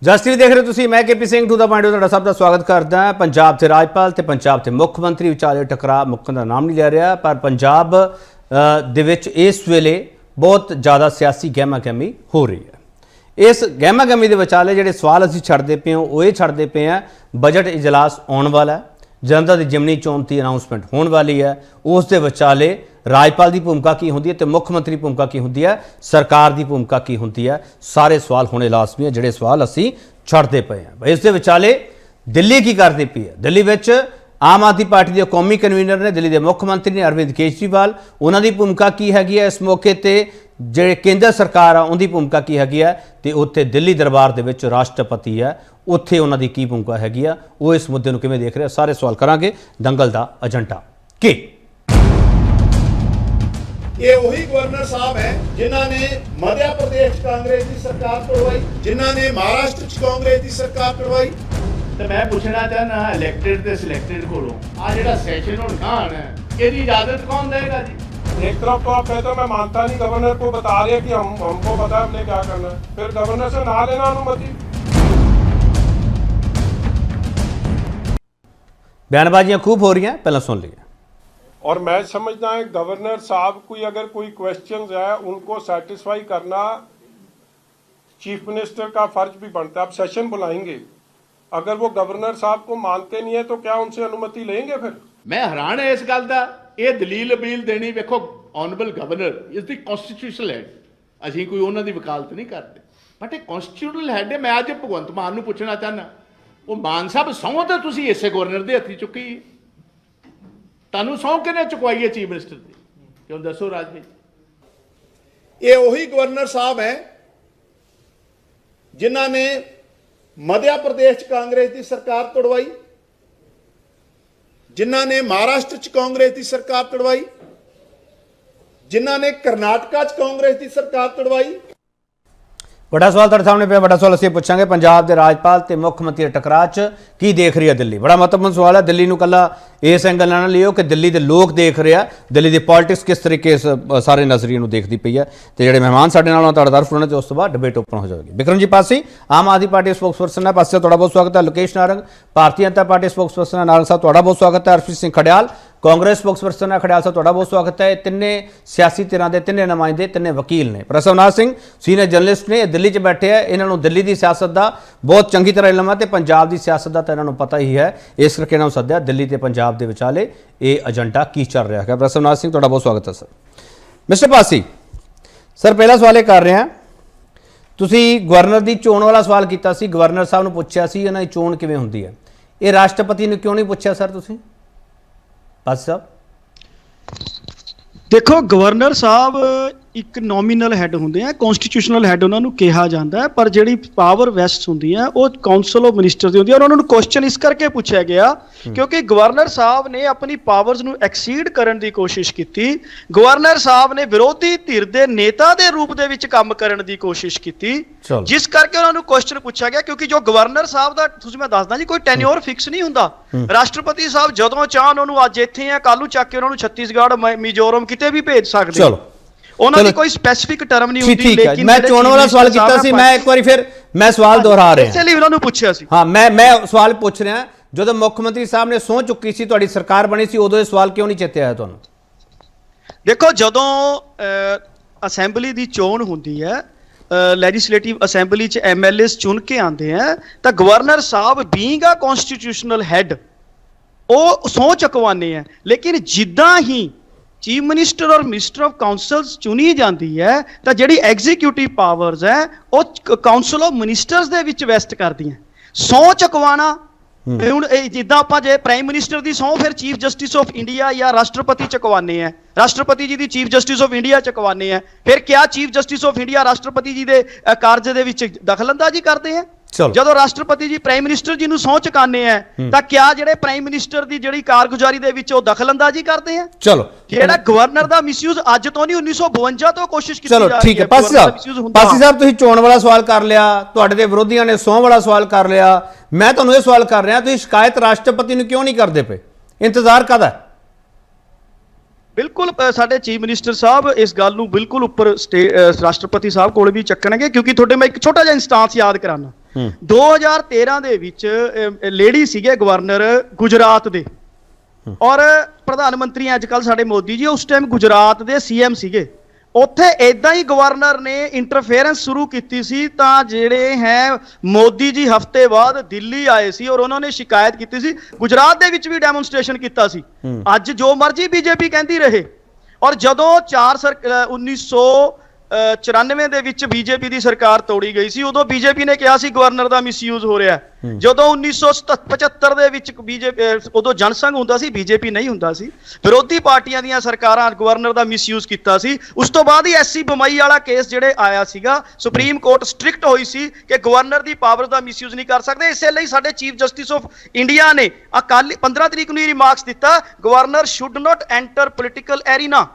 ਜਸ TV ਦੇਖ ਰਹੇ ਤੁਸੀਂ। मैं KP Singh to the point ਤੁਹਾਡਾ ਸਭ ਦਾ ਸਵਾਗਤ ਕਰਦਾ ਹਾਂ। ਪੰਜਾਬ ਦੇ ਰਾਜਪਾਲ ਤੇ ਪੰਜਾਬ ਦੇ ਮੁੱਖ ਮੰਤਰੀ ਵਿਚਾਲੇ ਟਕਰਾਅ ਮੁੱਕਣ ਦਾ ਨਾਮ ਨਹੀਂ ਲੈ ਰਿਹਾ, ਪਰ ਪੰਜਾਬ ਦੇ ਵਿੱਚ ਇਸ ਵੇਲੇ ਬਹੁਤ ਜ਼ਿਆਦਾ ਸਿਆਸੀ ਗਹਿਮਾ-ਗਹਿਮੀ ਹੋ ਰਹੀ ਹੈ। इस गहमा-गहमी के विचाले ਜਿਹੜੇ सवाल ਅਸੀਂ ਛੱਡਦੇ ਪਏ ਹਾਂ ਉਹ ਇਹ ਛੱਡਦੇ ਪਏ ਹਾਂ, बजट इजलास आने वाला है, जनता की जिमनी चोन की अनाउंसमेंट होने वाली है, उस दे विचाले राजपाल की भूमिका की होंदी है तो मुख्यमंत्री भूमिका की होंदी है, सरकार की भूमिका की होंदी है। सारे सवाल होने लाजमी है जिहड़े सवाल असी छड्डदे पे हैं। इस दे विचाले दिल्ली की करती पई है। दिल्ली विच आम आदमी पार्टी के कौमी कन्वीनर ने, दिल्ली के मुख्यमंत्री ने अरविंद केजरीवाल, उन्होंने भूमिका की हैगी है इस मौके पर, ਜਿਹੜੇ ਕੇਂਦਰ ਸਰਕਾਰ ਆ ਉਹਦੀ ਭੂਮਿਕਾ ਕੀ ਹੈਗੀ ਆ, ਤੇ ਉੱਥੇ ਦਿੱਲੀ ਦਰਬਾਰ ਦੇ ਵਿੱਚ ਰਾਸ਼ਟਰਪਤੀ ਹੈ, ਉੱਥੇ ਉਹਨਾਂ ਦੀ ਕੀ ਭੂਮਿਕਾ ਹੈਗੀ ਆ, ਉਹ ਇਸ ਮੁੱਦੇ ਨੂੰ ਕਿਵੇਂ ਦੇਖ ਰਹੇ ਆ, ਸਾਰੇ ਸਵਾਲ ਕਰਾਂਗੇ। ਦੰਗਲ ਦਾ ਏਜੰਡਾ ਕੀ? ये वही गवर्नर साहब हैं जिन्हों ने मध्य प्रदेश कांग्रेस की सरकार तोड़वाई, जिन्हों ने महाराष्ट्र कांग्रेस की सरकार तोड़वाई। तो मैं पूछना चाहना इलैक्टेड ते सिलेक्टेड कोलों आ जेड़ा सैशन हुण खान है ਇਹਦੀ इजाजत कौन देगा जी? एक तरफ तो आप कहते हो मैं मानता नहीं, गवर्नर को बता रहे हैं कि हमको पता है हमने क्या करना है, फिर गवर्नर से ना लेना अनुमति। बयानबाजियां खूब हो रही हैं, पहले सुन लिए। और मैं समझता है गवर्नर साहब कोई अगर कोई क्वेश्चंस है उनको सेटिस्फाई करना चीफ मिनिस्टर का फर्ज भी बनता है। आप सेशन बुलाएंगे, अगर वो गवर्नर साहब को मानते नहीं है तो क्या उनसे अनुमति लेंगे? फिर मैं हैरान है इस गल का। ये दलील अपील देनी, वेखो honourable governor is the constitutional head, ਅਸੀਂ ਕੋਈ ਉਹਨਾਂ ਦੀ ਵਕਾਲਤ ਨਹੀਂ ਕਰਦੇ, ਬਟ ਇਹ ਕਨਸਟੀਟਿਊਸ਼ਨਲ ਹੈਡ ਹੈ। ਮੈਂ ਅੱਜ ਭਗਵੰਤ ਮਾਨ ਨੂੰ ਪੁੱਛਣਾ ਚਾਹਨਾ, ਉਹ ਮਾਨ ਸਾਹਿਬ ਸਹੁੰ ਤਾਂ ਤੁਸੀਂ ਇਸੇ ਗਵਰਨਰ ਦੇ ਹੱਥੀ ਚੁੱਕੀ, ਤੁਹਾਨੂੰ ਸਹੁੰ ਕਿਹਨੇ ਚੁਕਵਾਈ ਹੈ ਚੀਫ ਮਿਨਿਸਟਰ ਦੀ? ਕਿਉਂ ਦੱਸੋ ਰਾਜਵੀਰ। ये वही गवर्नर साहब हैं जिन्हों ने मध्य प्रदेश कांग्रेस की सरकार तोड़वाई, जिन्हों ने महाराष्ट्र कांग्रेस की सरकार तोड़वाई, जिन्हों ने कर्नाटका कांग्रेस की सरकार तोड़वाई। बड़ा सवाल तुहाडे सामने पिया, बड़ा सवाल असीं पुछांगे। पंजाब के राजपाल ते मुख्य मंत्री दे टकराਅ च की देख रही है दिल्ली? बड़ा महत्वपूर्ण सवाल है। दिल्ली नूं कल्ला इस एंगल ना लियो कि दिल्ली के लोग देख रहे हैं, दिल्ली की पॉलिटिक्स किस तरीके इस सारे नज़रिए नूं देखती पई है। तो जिहड़े मेहमान साडे नाल तुहाडा तारुफ होना, उस तो बाद डिबेट ओपन हो जाएगी। बिक्रम जी पासी आम आदमी पार्टी स्पोक्सपर्सन है, पासे तुहाडा बहुत स्वागत है। लोकेश नारंग भारतीय जनता पार्टी स्पोक्सपर्सन है, नारंग साहब तुहाडा बहुत स्वागत है। हरप्रीत सिंह खडियाल कांग्रेस स्पोक्सपर्सन है, खडियाल साहब तुहाडा बहुत स्वागत है। तिन्ने सियासी धिरां दे तिन्ने नुमाइंदे, तिन्ने वकील ने। प्रसवनाथ सिंह सीनियर जर्नलिस्ट ने, दिल्ली च बैठे है, इन्हां नूं दिल्ली की सियासत का बहुत चंगी तरह इलम है, तो पंजाब की सियासत का तो इन्हां नूं पता ही है, इस करके इन्हां नूं सद्दिया। दिल्ली ते पंजाब दे विचाले ये एजेंडा की चल रहा है? प्रसवनाथ सिंह तुहाडा बहुत स्वागत है सर। मिस्टर पासी सर, पहला सवाल ये कर रहे हैं, तुसीं गवर्नर की चोण वाला सवाल किया सी, गवर्नर साहब नूं पुछया सी इन्हां दी चोण किवें हुंदी है, ये राष्ट्रपति नूं क्यों नहीं पुछया सर तुसीं? पासी साहब देखो, गवर्नर साहब एक नॉमिनल हैड होंगे हैं, कॉन्स्टिट्यूशनल हैड उन्होंने कहा जाता है, पर जी पावर वैस्ट होंगी है वो काउंसिल ऑफ मिनिस्टर की होंगी है। और उन्होंने क्वेश्चन इस करके पूछा गया क्योंकि गवर्नर साहब ने अपनी पावर्स नूं एक्सीड करने की कोशिश की। गवर्नर साहब ने विरोधी धिर के नेता के रूप दे विच काम करने की कोशिश की, जिस करके उन्होंने क्वेश्चन पूछा गया। क्योंकि जो गवर्नर साहब का तुसीं मैं दसदा जी कोई टेन्योर फिक्स नहीं हुंदा। राष्ट्रपति साहब जदों चाहन उन्होंने अज इत्थे है, कल नूं चक के उन्होंने छत्तीसगढ़ मिजोरम किते भी भेज सकते हैं। उन्होंने कोई स्पेसिफिक टर्म नहीं होती। लेकिन मैं चोण वाला सवाल किया सी, मैं एक बार फिर मैं सवाल दोहरा रहा हूं, इसलिए उन्होंने पूछा सी। हां, मैं सवाल पूछ रहा, जो मुख्यमंत्री साहब ने सौं चुकी सी, तुहाडी सरकार बनी सी, उदों ये सवाल क्यों नहीं चेते आया तुहानूं? देखो, जदों असैंबली की चोण होंदी है, लैजिस्लेटिव असैंबली च MLAs चुन के आते हैं, तो गवर्नर साहब बीइंग अ कॉन्स्टिट्यूशनल हैड वो सौं चुकवाने हैं। लेकिन जिद्दां ही चीफ मिनिस्टर और मिनिस्टर ऑफ काउंसिल्स चुनी जाती है, तो जिहड़ी एग्जीक्यूटिव पावर्स है वो काउंसिल ऑफ मिनिस्टर्स दे विच वैस्ट करदी हैं। सौं चुकवाना हुण जिद्दां आपां जे प्राइम मिनिस्टर दी सौं फिर चीफ जस्टिस ऑफ इंडिया या राष्ट्रपति चुकवाने हैं, राष्ट्रपति जी दी चीफ जस्टिस ऑफ इंडिया चुकवाने हैं, फिर क्या चीफ जस्टिस ऑफ इंडिया राष्ट्रपति जी दे कार्य दे विच दखलअंदाजी करते हैं? ਜਦੋਂ ਰਾਸ਼ਟਰਪਤੀ ਜੀ ਪ੍ਰਾਈਮ ਮਿਨਿਸਟਰ ਜੀ ਨੂੰ ਸਹੁੰ ਚੁਕਾਉਂਦੇ ਆ ਤਾਂ ਕਿਆ ਜਿਹੜੇ ਪ੍ਰਾਈਮ ਮਿਨਿਸਟਰ ਦੀ ਜਿਹੜੀ ਕਾਰਗੁਜ਼ਾਰੀ ਦੇ ਵਿੱਚ ਉਹ ਦਖਲਅੰਦਾਜ਼ੀ ਕਰਦੇ ਆ? ਚਲੋ, ਜਿਹੜਾ ਗਵਰਨਰ ਦਾ ਮਿਸਯੂਜ਼ ਅੱਜ ਤੋਂ ਨਹੀਂ 1952 ਤੋਂ ਕੋਸ਼ਿਸ਼ ਕੀਤੀ ਜਾ ਰਹੀ ਹੈ। ਚਲੋ ਠੀਕ ਹੈ। ਪਾਸੀ ਸਾਹਿਬ ਤੁਸੀਂ ਚੋਣ ਵਾਲਾ ਸਵਾਲ ਕਰ ਲਿਆ, ਤੁਹਾਡੇ ਦੇ ਵਿਰੋਧੀਆਂ ਨੇ ਸਹੁੰ ਵਾਲਾ ਸਵਾਲ ਕਰ ਲਿਆ, ਮੈਂ ਤੁਹਾਨੂੰ ਇਹ ਸਵਾਲ ਕਰ ਰਿਹਾ, ਤੁਸੀਂ ਸ਼ਿਕਾਇਤ ਰਾਸ਼ਟਰਪਤੀ ਨੂੰ ਕਿਉਂ ਨਹੀਂ ਕਰਦੇ ਪਏ? ਇੰਤਜ਼ਾਰ ਕਾਹਦਾ? बिल्कुल साडे चीफ मिनिस्टर साहब इस गल नूं बिल्कुल उपर राष्ट्रपति साहब कोल भी चक्कणगे, क्योंकि तुहाडे मैं एक छोटा जिहा इंस्टांस याद कराना। 2013 ਦੇ ਵਿੱਚ ਲੇਡੀ ਸੀਗੇ ਗਵਰਨਰ ਗੁਜਰਾਤ ਦੇ, ਔਰ ਪ੍ਰਧਾਨ ਮੰਤਰੀ ਅੱਜ ਕੱਲ੍ਹ ਸਾਡੇ ਮੋਦੀ ਜੀ ਉਸ ਟਾਈਮ ਗੁਜਰਾਤ ਦੇ ਸੀਐਮ ਸੀਗੇ। ਉੱਥੇ ਇਦਾਂ ਹੀ ਗਵਰਨਰ ਨੇ ਇੰਟਰਫੇਰੈਂਸ ਸ਼ੁਰੂ ਕੀਤੀ ਸੀ, ਤਾਂ ਜਿਹੜੇ ਹੈ ਮੋਦੀ ਜੀ ਹਫ਼ਤੇ ਬਾਅਦ ਦਿੱਲੀ ਆਏ ਸੀ ਔਰ ਉਹਨਾਂ ਨੇ ਸ਼ਿਕਾਇਤ ਕੀਤੀ ਸੀ। ਗੁਜਰਾਤ ਦੇ ਵਿੱਚ ਵੀ ਡੈਮੋਨਸਟ੍ਰੇਸ਼ਨ ਕੀਤਾ ਸੀ। ਅੱਜ ਜੋ ਮਰਜ਼ੀ ਬੀਜੇਪੀ ਕਹਿੰਦੀ ਰਹੇ, ਔਰ ਜਦੋਂ 1994 ਦੇ ਵਿੱਚ ਬੀਜੇਪੀ ਦੀ ਸਰਕਾਰ ਤੋੜੀ ਗਈ ਸੀ, ਉਦੋਂ ਬੀਜੇਪੀ ਨੇ ਕਿਹਾ ਸੀ ਗਵਰਨਰ ਦਾ ਮਿਸਯੂਜ਼ ਹੋ ਰਿਹਾ। ਜਦੋਂ 1975 ਦੇ ਵਿੱਚ ਬੀਜੇਪੀ, ਉਦੋਂ ਜਨਸੰਘ ਹੁੰਦਾ ਸੀ, ਬੀਜੇਪੀ ਨਹੀਂ ਹੁੰਦਾ ਸੀ, ਵਿਰੋਧੀ ਪਾਰਟੀਆਂ ਦੀਆਂ ਸਰਕਾਰਾਂ ਗਵਰਨਰ ਦਾ ਮਿਸਯੂਜ਼ ਕੀਤਾ ਸੀ। ਉਸ ਤੋਂ ਬਾਅਦ ਹੀ ਐਸਸੀ ਬੰਬਈ ਵਾਲਾ ਕੇਸ ਜਿਹੜੇ ਆਇਆ ਸੀਗਾ, ਸੁਪਰੀਮ ਕੋਰਟ ਸਟ੍ਰਿਕਟ ਹੋਈ ਸੀ ਕਿ ਗਵਰਨਰ ਦੀ ਪਾਵਰ ਦਾ ਮਿਸਯੂਜ਼ ਨਹੀਂ ਕਰ ਸਕਦੇ। ਇਸੇ ਲਈ ਸਾਡੇ ਚੀਫ ਜਸਟਿਸ ਆਫ ਇੰਡੀਆ ਨੇ ਕੱਲ 15 ਤਰੀਕ ਨੂੰ ਇਹ ਰਿਮਾਰਕਸ ਦਿੱਤਾ, governor should not enter political arena.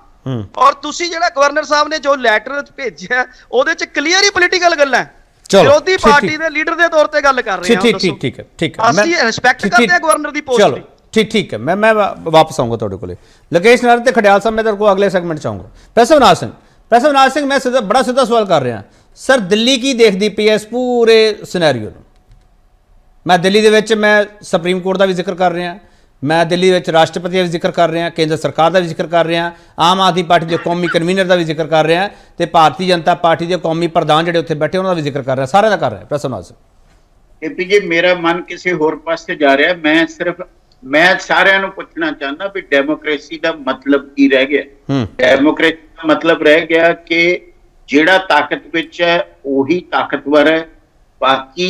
ਔਰ ਤੁਸੀਂ ਜਿਹੜਾ ਗਵਰਨਰ ਸਾਹਿਬ ਨੇ ਜੋ ਲੈਟਰ ਭੇਜਿਆ, ਉਹਦੇ ਚ ਕਲੀਅਰ ਹੀ ਪੋਲੀਟੀਕਲ ਗੱਲਾਂ ਹੈ। ਵਿਰੋਧੀ ਪਾਰਟੀ ਦੇ ਲੀਡਰ ਦੇ ਤੌਰ ਤੇ ਗੱਲ ਕਰ ਰਹੇ ਹਾਂ। ਠੀਕ ਹੈ ਅਸੀਂ ਰਿਸਪੈਕਟ ਕਰਦੇ ਹਾਂ ਗਵਰਨਰ ਦੀ ਪੋਸਟ ਦੀ। ठीक है, मैं वापस आऊंगा ਤੁਹਾਡੇ ਕੋਲੇ। ਲਕੇਸ਼ ਨਾਰਾਇਣ ਤੇ ਖੜਿਆਲ ਸਾਹਿਬ, मैं तेरे को अगले सेगमेंट चाहूंगा। प्रोफेसर अविनाश सिंह, मैं बड़ा सीधा सवाल कर रहा सर, दिल्ली की देखती पई है इस पूरे सिनेरियो ਨੂੰ। मैं दिल्ली ਦੇ ਵਿੱਚ मैं सुप्रीम कोर्ट ਦਾ ਵੀ ਜ਼ਿਕਰ ਕਰ ਰਿਹਾ, मैं दिल्ली ਵਿੱਚ ਰਾਸ਼ਟਰਪਤੀ ਦਾ ਵੀ ਜ਼ਿਕਰ ਕਰ ਰਿਹਾ, ਕੇਂਦਰ ਸਰਕਾਰ ਦਾ ਵੀ ਜ਼ਿਕਰ ਕਰ ਰਿਹਾ, ਆਮ ਆਦਮੀ ਪਾਰਟੀ ਦੇ ਕੌਮੀ ਕਨਵੀਨਰ ਦਾ ਵੀ ਜ਼ਿਕਰ ਕਰ ਰਿਹਾ, ਤੇ ਭਾਰਤੀ ਜਨਤਾ ਪਾਰਟੀ ਦੇ ਕੌਮੀ ਪ੍ਰਧਾਨ ਜਿਹੜੇ ਉੱਥੇ ਬੈਠੇ ਉਹਨਾਂ ਦਾ ਵੀ ਜ਼ਿਕਰ ਕਰ ਰਿਹਾ, ਸਾਰਿਆਂ ਦਾ ਕਰ ਰਿਹਾ। ਪ੍ਰੋਫੈਸਰ ਅਵਿਨਾਸ਼ ਸਿੰਘ। ਜੀ ਮੇਰਾ ਮਨ ਕਿਸੇ ਹੋਰ ਪਾਸੇ ਜਾ ਰਿਹਾ। ਮੈਂ ਸਾਰਿਆਂ ਨੂੰ ਪੁੱਛਣਾ ਚਾਹੁੰਦਾ ਵੀ ਡੈਮੋਕ੍ਰੇਸੀ ਦਾ ਮਤਲਬ ਕੀ ਰਹਿ ਗਿਆ। ਡੈਮੋਕ੍ਰੇਸੀ ਦਾ ਮਤਲਬ ਰਹਿ ਗਿਆ ਕਿ ਜਿਹੜਾ ਤਾਕਤ ਵਿੱਚ ਹੈ ਉਹੀ ਤਾਕਤਵਰ ਹੈ। ਬਾਕੀ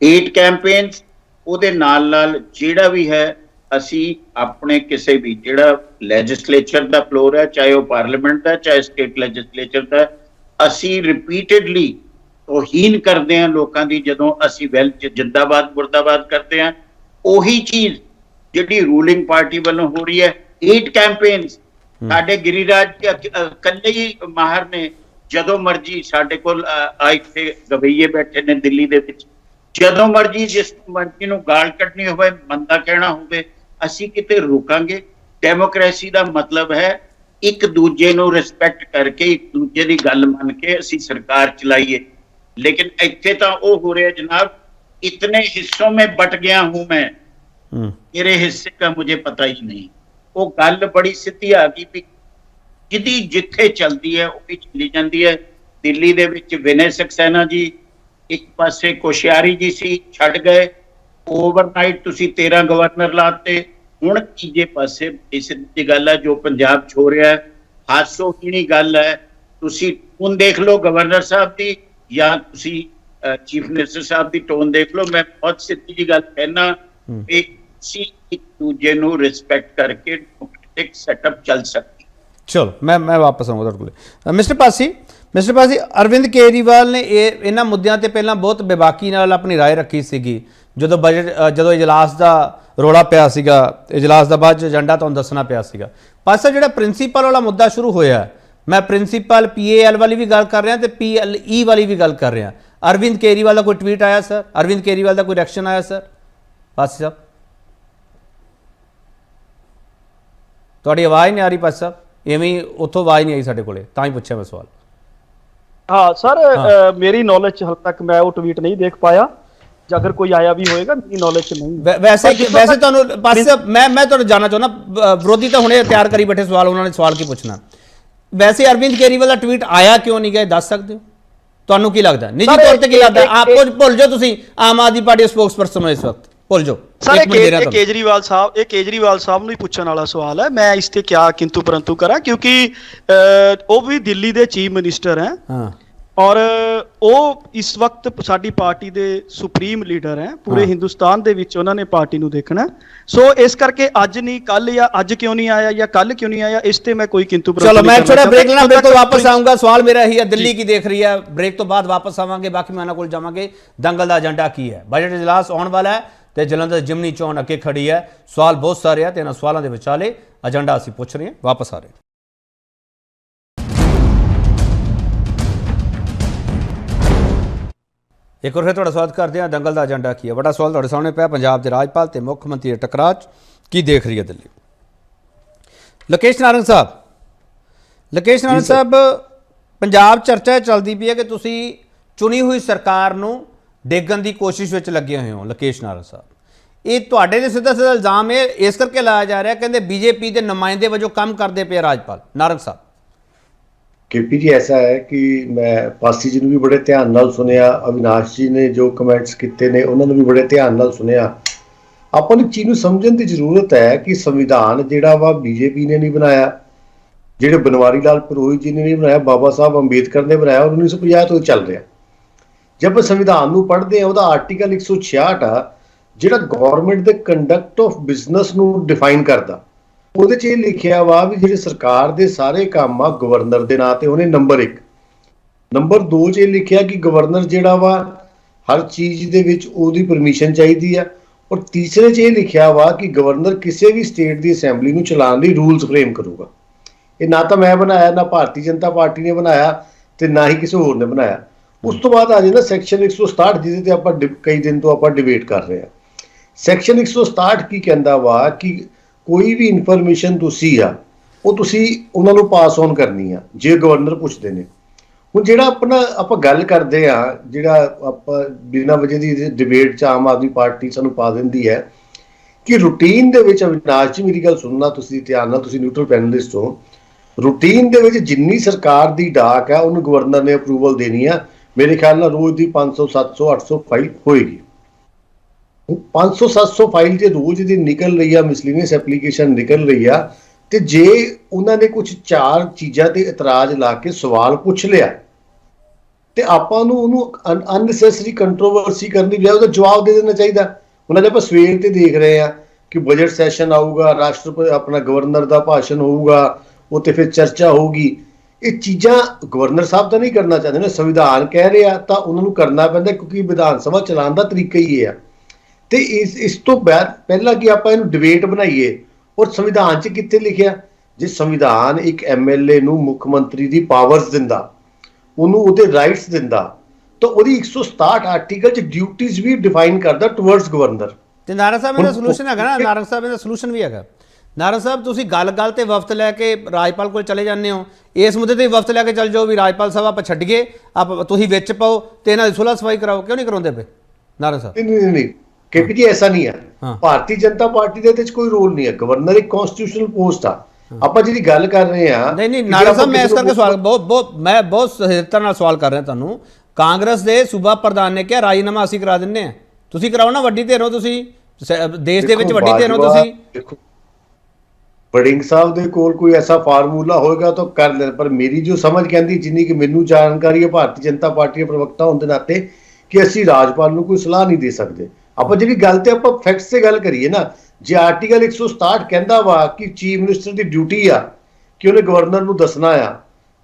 ਹੇਟ ਕੈਂਪੇਨਸ ਉਹਦੇ ਨਾਲ ਜਿਹੜਾ ਵੀ ਹੈ, ਅਸੀਂ ਆਪਣੇ ਕਿਸੇ ਵੀ ਜਿਹੜਾ ਲੈਜਿਸਲੇਚਰ ਦਾ ਫਲੋਰ ਹੈ, ਚਾਹੇ ਉਹ ਪਾਰਲੀਮੈਂਟ ਦਾ ਚਾਹੇ ਸਟੇਟ ਲੈਜਿਸਲੇਚਰ ਦਾ, ਅਸੀਂ ਰਿਪੀਟਡਲੀ ਤੋਹੀਨ ਕਰਦੇ ਹਾਂ ਲੋਕਾਂ ਦੀ। ਜਦੋਂ ਅਸੀਂ ਜਿੰਦਾਬਾਦ ਮੁਰਦਾਬਾਦ ਕਰਦੇ ਹਾਂ, ਉਹੀ ਚੀਜ਼ ਜਿਹੜੀ ਰੂਲਿੰਗ ਪਾਰਟੀ ਵੱਲੋਂ ਹੋ ਰਹੀ ਹੈ। ਹੀਟ ਕੈਂਪੇਨਸ ਸਾਡੇ ਗਿਰੀਰਾਜ ਇਕੱਲੇ ਹੀ ਮਾਹਰ ਨੇ। ਜਦੋਂ ਮਰਜੀ ਸਾਡੇ ਕੋਲ ਇੱਥੇ ਗਵਈਏ ਬੈਠੇ ਨੇ ਦਿੱਲੀ ਦੇ ਵਿੱਚ, ਜਦੋਂ ਮਰਜੀ ਜਿਸ ਮਰਜੀ ਨੂੰ ਗਾਲ ਕੱਢਣੀ ਹੋਵੇ, ਮੰਦਾ ਕਹਿਣਾ ਹੋਵੇ, ਅਸੀਂ ਕਿਤੇ ਰੋਕਾਂਗੇ। ਡੈਮੋਕ੍ਰੇਸੀ ਦਾ ਮਤਲਬ ਹੈ ਇੱਕ ਦੂਜੇ ਨੂੰ ਰਿਸਪੈਕਟ ਕਰਕੇ, ਇੱਕ ਦੂਜੇ ਦੀ ਗੱਲ ਮੰਨ ਕੇ ਅਸੀਂ ਸਰਕਾਰ ਚਲਾਈਏ। लेकिन ਇੱਥੇ ਤਾਂ ਉਹ ਹੋ ਰਿਹਾ जनाब, इतने हिस्सों में बट गया हूं मैं, मेरे हिस्से का मुझे पता ही नहीं। ਉਹ ਗੱਲ ਬੜੀ ਸਿੱਧੀ ਆ ਗਈ ਵੀ ਜਿਹਦੀ ਜਿੱਥੇ ਚੱਲਦੀ ਹੈ ਉਹ ਵੀ ਚੱਲੀ ਜਾਂਦੀ ਹੈ। ਦਿੱਲੀ ਦੇ ਵਿੱਚ ਵਿਨੈ ਸਕਸੈਨਾ ਜੀ ਇੱਕ ਪਾਸੇ, ਕੋਸ਼ਿਆਰੀ ਜੀ ਸੀ, ਛੱਡ ਗਏ। ਓਵਰਨਾਈਟ ਤੁਸੀਂ 13 ਗਵਰਨਰ ਲਾਤੇ। ਹੁਣ ਤੀਜੇ ਪਾਸੇ ਇਸ ਦੀ ਗੱਲ ਹੈ ਜੋ ਪੰਜਾਬ 'ਚ ਹੋ ਰਿਹਾ ਹੈ, ਹਾਸੋਹੀਣੀ ਗੱਲ ਹੈ। ਤੁਸੀਂ ਹੁਣ ਦੇਖ ਲਓ ਗਵਰਨਰ ਸਾਹਿਬ ਦੀ ਜਾਂ ਤੁਸੀਂ ਚੀਫ ਮਿਨਿਸਟਰ ਸਾਹਿਬ ਦੀ ਟੋਨ ਦੇਖ ਲਓ। ਮੈਂ ਬਹੁਤ ਸਿੱਧੀ ਜੀ ਗੱਲ ਕਹਿਣਾ ਕਿ ਅਸੀਂ ਇੱਕ ਦੂਜੇ ਨੂੰ ਰਿਸਪੈਕਟ ਕਰਕੇ ਡੈਮੋਕ੍ਰੈਟਿਕ ਸੈਟਅਪ ਚੱਲ ਸਕਦੀ। ਚਲੋ ਮੈਂ ਵਾਪਸ ਆਉਂਗਾ ਤੁਹਾਡੇ ਕੋਲ। ਮਿਸਟਰ ਪਾਸੀ, ਅਰਵਿੰਦ ਕੇਜਰੀਵਾਲ ਨੇ ਇਹਨਾਂ ਮੁੱਦਿਆਂ ਤੇ ਪਹਿਲਾਂ ਬਹੁਤ ਬੇਬਾਕੀ ਨਾਲ ਆਪਣੀ ਰਾਏ ਰੱਖੀ ਸੀਗੀ। ਜਦੋਂ ਇਜਲਾਸ ਦਾ ਰੌਲਾ ਪਿਆ ਸੀਗਾ, ਇਜਲਾਸ ਦਾ ਬਾਅਦ ਏਜੰਡਾ ਤੁਹਾਨੂੰ ਦੱਸਣਾ ਪਿਆ ਸੀਗਾ। ਪਾਸਾ ਜਿਹੜਾ ਪ੍ਰਿੰਸੀਪਲ ਵਾਲਾ ਮੁੱਦਾ ਸ਼ੁਰੂ ਹੋਇਆ, मैं प्रिंसीपल PAL वाली भी गल कर रहा तो PLE वाली भी गल कर रहा। अरविंद केजरीवाल का कोई ट्वीट आया सर? अरविंद केजरीवाल का कोई रिएक्शन आया सर? पासी साहब थोड़ी आवाज़ नहीं आ रही पासी साहब, इवें उतों आवाज़ नहीं आई साढ़े कोले, तां ही पूछा मैं सवाल। हाँ सर, मेरी नॉलेज हाल तक मैं वो ट्वीट नहीं देख पाया, अगर कोई आया भी होएगा मेरी नॉलेज नहीं। वैसे तो पासी साहब मैं तो जानना चाहना, विरोधी तो हुणे तैयार करी बैठे सवाल, उन्होंने सवाल की पूछना। वैसे अरविंद केजरीवाल का ट्वीट आया क्यों नहीं गया, दस सकते हो? ਤੁਹਾਨੂੰ ਕੀ ਲੱਗਦਾ ਨਿੱਜੀ ਤੌਰ ਤੇ? ਕੀ ਲੱਗਦਾ ਆਪ ਕੁਝ ਭੁੱਲ ਜਾਓ, ਤੁਸੀਂ ਆਮ ਆਦਮੀ ਪਾਰਟੀ ਸਪੋਕਸਪਰਸਨ ਹੋ ਇਸ ਵਕਤ, ਭੁੱਲ ਜਾਓ। ਸਰ ਇਹ ਕੇਜਰੀਵਾਲ ਸਾਹਿਬ ਨੂੰ ਹੀ ਪੁੱਛਣ ਵਾਲਾ ਸਵਾਲ ਹੈ। ਮੈਂ ਇਸ ਤੇ ਕਿਆ ਕਿੰਤੂ ਪਰੰਤੂ ਕਰਾਂ, ਕਿਉਂਕਿ ਉਹ ਵੀ ਦਿੱਲੀ ਦੇ ਚੀਫ ਮਿਨਿਸਟਰ ਹੈ। ਹਾਂ, ਔਰ ਉਹ ਇਸ ਵਕਤ ਸਾਡੀ ਪਾਰਟੀ ਦੇ ਸੁਪਰੀਮ ਲੀਡਰ ਹੈ। ਪੂਰੇ ਹਿੰਦੁਸਤਾਨ ਦੇ ਵਿੱਚ ਉਹਨਾਂ ਨੇ ਪਾਰਟੀ ਨੂੰ ਦੇਖਣਾ। ਸੋ ਇਸ ਕਰਕੇ ਅੱਜ ਨਹੀਂ ਕੱਲ, ਜਾਂ ਅੱਜ ਕਿਉਂ ਨਹੀਂ ਆਇਆ ਜਾਂ ਕੱਲ ਕਿਉਂ नहीं आया, इस पे मैं कोई किंतु चलो मैं थोड़ा ब्रेक लेना, ब्रेक तो वापस आऊंगा। सवाल मेरा ही है, दिल्ली की देख रही है, ब्रेक तो बाद वापस आवांगे, बाकी मैं कोल जावांगे। दंगल का एजेंडा की है, बजट इजलास आने वाला है तो जलंधर जिमनी चौन अगे खड़ी है। सवाल बहुत सारे हैं, इन्होंने सवालों के विचाले एजेंडा असीं पुछ रहे हैं। वापस आ रहे हैं। एक बार फिर तुहाडा स्वागत करते हैं। दंगल का एजेंडा की है, बड़ा सवाल तुहाडे सामने पिया, पंजाब के राजपाल ते मुख मंत्री दे टकराव की देख रही है दिल्ली। लकेश नारंग साहब, पंजाब चर्चा चलती पई है कि तुसीं चुनी हुई सरकार नूं ਡੇਗਣ ਦੀ ਕੋਸ਼ਿਸ਼ ਵਿੱਚ ਲੱਗੇ ਹੋਏ ਹੋ ਲਕੇਸ਼ ਨਾਰੰਗ ਸਾਹਿਬ। ਇਹ ਤੁਹਾਡੇ ਦੇ ਸਿੱਧਾ ਸਿੱਧਾ ਇਲਜ਼ਾਮ ਇਹ ਇਸ ਕਰਕੇ ਲਾਇਆ ਜਾ ਰਿਹਾ, ਕਹਿੰਦੇ ਬੀਜੇਪੀ ਦੇ ਨੁਮਾਇੰਦੇ ਵਜੋਂ ਕੰਮ ਕਰਦੇ ਪਏ ਰਾਜਪਾਲ ਨਾਰੰਗ ਸਾਹਿਬ। केपी जी ऐसा है कि मैं पासी जी ने भी बड़े ध्यान नाल सुनिया, अविनाश जी ने जो कमेंट्स किए ने उन्होंने भी बड़े ध्यान नाल सुनिया। ਆਪਾਂ ਨੂੰ ਚੀਜ਼ ਨੂੰ ਸਮਝਣ ਦੀ ਜ਼ਰੂਰਤ ਹੈ ਕਿ ਸੰਵਿਧਾਨ ਜਿਹੜਾ ਵਾ ਬੀਜੇਪੀ ਨੇ ਨਹੀਂ ਬਣਾਇਆ, ਜਿਹੜੇ ਬਨਵਾਰੀ ਲਾਲ ਪੁਰੋਹਿਤ ਜੀ ਨੇ ਨਹੀਂ ਬਣਾਇਆ, ਬਾਬਾ ਸਾਹਿਬ ਅੰਬੇਦਕਰ ਨੇ ਬਣਾਇਆ ਔਰ 1950 ਤੋਂ ਚੱਲ ਰਿਹਾ। ਜਦ ਆਪਾਂ ਸੰਵਿਧਾਨ ਨੂੰ ਪੜ੍ਹਦੇ ਆ ਉਹਦਾ ਆਰਟੀਕਲ 166 ਆ ਜਿਹੜਾ ਗਵਰਨਮੈਂਟ ਦੇ ਕੰਡਕਟ ਆਫ ਬਿਜ਼ਨਸ ਨੂੰ ਡਿਫਾਈਨ ਕਰਦਾ। ਉਹਦੇ 'ਚ ਇਹ ਲਿਖਿਆ ਵਾ ਵੀ ਜਿਹੜੇ ਸਰਕਾਰ ਦੇ ਸਾਰੇ ਕੰਮ ਆ ਗਵਰਨਰ ਦੇ ਨਾਂ ਤੇ ਉਹਨੇ ਨੰਬਰ 1। ਨੰਬਰ 2 'ਚ ਇਹ ਲਿਖਿਆ ਕਿ ਗਵਰਨਰ ਜਿਹੜਾ ਵਾ ਹਰ ਚੀਜ਼ ਦੇ ਵਿੱਚ ਉਹਦੀ ਪਰਮਿਸ਼ਨ ਚਾਹੀਦੀ ਆ। ਔਰ ਤੀਸਰੇ 'ਚ ਇਹ ਲਿਖਿਆ ਵਾ ਕਿ ਗਵਰਨਰ ਕਿਸੇ ਵੀ ਸਟੇਟ ਦੀ ਅਸੈਂਬਲੀ ਨੂੰ ਚਲਾਉਣ ਲਈ ਰੂਲਸ ਫਰੇਮ ਕਰੂਗਾ। ਇਹ ਨਾ ਤਾਂ ਮੈਂ ਬਣਾਇਆ, ਨਾ ਭਾਰਤੀ ਜਨਤਾ ਪਾਰਟੀ ਨੇ ਬਣਾਇਆ ਤੇ ਨਾ ਹੀ ਕਿਸੇ ਹੋਰ ਨੇ ਬਣਾਇਆ। ਉਸ ਤੋਂ ਬਾਅਦ ਆ ਜਾਂਦਾ ਸੈਕਸ਼ਨ 167 ਜਿਹਦੇ ਤੇ ਆਪਾਂ ਕਈ ਦਿਨ ਤੋਂ ਆਪਾਂ ਡਿਬੇਟ ਕਰ ਰਹੇ ਹਾਂ। ਸੈਕਸ਼ਨ 167 ਕੀ ਕਹਿੰਦਾ ਵਾ ਕਿ ਕੋਈ ਵੀ ਇਨਫੋਰਮੇਸ਼ਨ ਤੁਸੀਂ ਆ ਉਹ ਤੁਸੀਂ ਉਹਨਾਂ ਨੂੰ ਪਾਸ ਔਨ ਕਰਨੀ ਆ ਜੇ ਗਵਰਨਰ ਪੁੱਛਦੇ ਨੇ। ਹੁਣ ਜਿਹੜਾ ਆਪਾਂ ਗੱਲ ਕਰਦੇ ਆ, ਜਿਹੜਾ ਆਪਾਂ ਬਿਨਾਂ ਵਜ੍ਹਾ ਦੀ ਡਿਬੇਟ 'ਚ ਆਮ ਆਦਮੀ ਪਾਰਟੀ ਸਾਨੂੰ ਪਾ ਦਿੰਦੀ ਹੈ ਕਿ ਰੂਟੀਨ ਦੇ ਵਿੱਚ, ਅਵਿਨਾਸ਼ ਜੀ ਮੇਰੀ ਗੱਲ ਸੁਣਨਾ ਤੁਸੀਂ ਧਿਆਨ ਨਾਲ, ਤੁਸੀਂ ਨਿਊਟਰਲ ਪੈਨਲਿਸਟ ਹੋ, ਰੂਟੀਨ ਦੇ ਵਿੱਚ ਜਿੰਨੀ ਸਰਕਾਰ ਦੀ ਡਾਕ ਆ ਉਹਨੂੰ ਗਵਰਨਰ ਨੇ ਅਪਰੂਵਲ ਦੇਣੀ ਆ। ਮੇਰੇ ਖਿਆਲ ਨਾਲ ਰੋਜ਼ ਦੀ 500 700 800 ਫਾਈਲ ਹੋਏਗੀ। 500 700 ਫਾਈਲ ਜੇ ਰੋਜ਼ ਦੀ ਨਿਕਲ ਰਹੀ ਆ, ਮਿਸਲੀਨੀਅਸ ਐਪਲੀਕੇਸ਼ਨ ਨਿਕਲ ਰਹੀ ਆ, ਤੇ ਜੇ ਉਹਨਾਂ ਨੇ ਕੁਝ 4 ਚੀਜ਼ਾਂ ਤੇ ਇਤਰਾਜ਼ ਲਾ ਕੇ ਸਵਾਲ ਪੁੱਛ ਲਿਆ ਤੇ ਆਪਾਂ ਨੂੰ ਉਹਨੂੰ ਅਨਨੈਸੈਸਰੀ ਕੰਟਰੋਵਰਸੀ ਕਰਨੀ ਬਜਾਏ ਉਹਦਾ ਜਵਾਬ ਦੇ ਦੇਣਾ ਚਾਹੀਦਾ। ਉਹਨਾਂ ਦੇ ਆਪਾਂ ਸਵੇਰ ਤੇ ਦੇਖ ਰਹੇ ਆ ਕਿ ਬਜਟ ਸੈਸ਼ਨ ਆਊਗਾ, ਰਾਸ਼ਟਰਪਤੀ ਆਪਣਾ ਗਵਰਨਰ ਦਾ ਭਾਸ਼ਣ ਹੋਊਗਾ, ਉੱਤੇ ਫਿਰ ਚਰਚਾ ਹੋਊਗੀ। ਇਹ ਚੀਜ਼ਾਂ ਗਵਰਨਰ ਸਾਹਿਬ ਤਾਂ ਨਹੀਂ ਕਰਨਾ ਚਾਹੁੰਦੇ ਨੇ, ਸੰਵਿਧਾਨ ਕਹਿ ਰਿਹਾ ਤਾਂ ਉਹਨਾਂ ਨੂੰ ਕਰਨਾ ਪੈਂਦਾ ਕਿਉਂਕਿ ਵਿਧਾਨ ਸਭਾ ਚਲਾਉਣ ਦਾ ਤਰੀਕਾ ਹੀ ਇਹ ਆ। ਤੇ ਇਸ ਤੋਂ ਪਹਿਲਾਂ ਕਿ ਆਪਾਂ ਇਹਨੂੰ ਡਿਬੇਟ ਬਣਾਈਏ, ਔਰ ਸੰਵਿਧਾਨ 'ਚ ਕਿੱਥੇ ਲਿਖਿਆ ਜੇ ਸੰਵਿਧਾਨ ਇੱਕ ਐਮਐਲਏ ਨੂੰ ਮੁੱਖ ਮੰਤਰੀ ਦੀ ਪਾਵਰਸ ਦਿੰਦਾ, ਉਹਨੂੰ ਉਹਦੇ ਰਾਈਟਸ ਦਿੰਦਾ, ਤਾਂ ਉਹਦੀ 167 ਆਰਟੀਕਲ 'ਚ ਡਿਊਟੀਜ਼ ਵੀ ਡਿਫਾਈਨ ਕਰਦਾ ਟੁਵਰਡਸ ਗਵਰਨਰ। ਤੇ ਨਾਰੰਗ ਸਾਹਿਬ ਇਹਦਾ ਸੋਲੂਸ਼ਨ ਹੈਗਾ ਨਾ, ਨਾਰੰਗ ਸਾਹਿਬ ਇਹਦਾ ਸੋਲੂਸ਼ਨ ਵੀ ਹੈਗਾ। ਨਾਰੰਗ ਸਾਹਿਬ ਤੁਸੀਂ ਗੱਲ ਤੇ ਵਫਦ ਲੈ ਕੇ ਰਾਜਪਾਲ ਕੋਲ ਚਲੇ ਜਾਂਦੇ ਹੋ, ਇਸ ਮੁੱਦੇ ਤੇ ਵਫਦ ਲੈ ਕੇ ਚੱਲ ਜਾਓ ਵੀ ਰਾਜਪਾਲ ਸਾਹਿਬ ਆਪਾਂ ਛੱਡੀਏ, ਆਪ ਤੁਸੀਂ ਵਿੱਚ ਪਾਓ ਤੇ ਇਹਨਾਂ ਦੀ ਸੁਲਹ ਸਫਾਈ ਕਰਾਓ। ਕਿਉਂ ਨਹੀਂ ਕਰਾਉਂਦੇ ਪਏ ਨਾਰੰਗ ਸਾਹਿਬ? ਨਹੀਂ केपी जी ऐसा नहीं है। भारतीय जनता पार्टी ਦੇ ਕੋਈ ਰੋਲ ਨਹੀਂ ਹੈ। ਗਵਰਨਰ ਇੱਕ ਕਨਸਟੀਟਿਊਸ਼ਨਲ ਪੋਸਟ ਆ। ਆਪਾਂ ਜਿਹੜੀ ਗੱਲ ਕਰ ਰਹੇ ਆ, ਨਹੀਂ ਨਾਰੰਗ ਸਾਹਿਬ ਮੈਂ ਇਸ ਕਰਕੇ ਸਵਾਲ ਬਹੁਤ ਸਹਿਜਤਾ ਨਾਲ ਸਵਾਲ ਕਰ ਰਿਹਾ ਤੁਹਾਨੂੰ। ਕਾਂਗਰਸ ਦੇ ਸੂਬਾ ਪ੍ਰਧਾਨ ਨੇ ਕਿਹਾ ਰਾਜੀਨਾਮਾ ਅਸੀਂ ਕਰਾ ਦਿੰਨੇ ਆ, ਤੁਸੀਂ ਕਰਾਓ ਨਾ, ਵੱਡੀ ਧਿਰ ਹੋ ਤੁਸੀਂ, ਦੇਸ਼ ਦੇ ਵਿੱਚ ਵੱਡੀ ਧਿਰ ਹੋ ਤੁਸੀਂ। ਦੇਖੋ ਵੜਿੰਗ ਸਾਹਿਬ ਦੇ ਕੋਲ ਕੋਈ ਐਸਾ ਫਾਰਮੂਲਾ ਹੋਏਗਾ ਤਾਂ ਕਰ ਲੈਣ, ਪਰ ਮੇਰੀ ਜੋ ਸਮਝ ਕਹਿੰਦੀ, ਜਿੰਨੀ ਕਿ ਮੈਨੂੰ ਜਾਣਕਾਰੀ ਹੈ ਭਾਰਤੀ ਜਨਤਾ ਪਾਰਟੀ ਦੇ ਪ੍ਰਵਕਤਾ ਹੋਣ ਦੇ ਨਾਤੇ, ਕਿ ਅਸੀਂ ਰਾਜਪਾਲ ਨੂੰ ਕੋਈ ਸਲਾਹ ਨਹੀਂ ਦੇ ਸਕਦੇ। ਆਪਾਂ ਜਿਹੜੀ ਗੱਲ ਤੇ ਆਪਾਂ ਫੈਕਟਸ ਤੇ ਗੱਲ ਕਰੀਏ ਨਾ, ਜੇ ਆਰਟੀਕਲ 167 ਕਹਿੰਦਾ ਵਾ ਕਿ ਚੀਫ ਮਿਨਿਸਟਰ ਦੀ ਡਿਊਟੀ ਆ ਕਿ ਉਹਨੇ ਗਵਰਨਰ ਨੂੰ ਦੱਸਣਾ ਆ,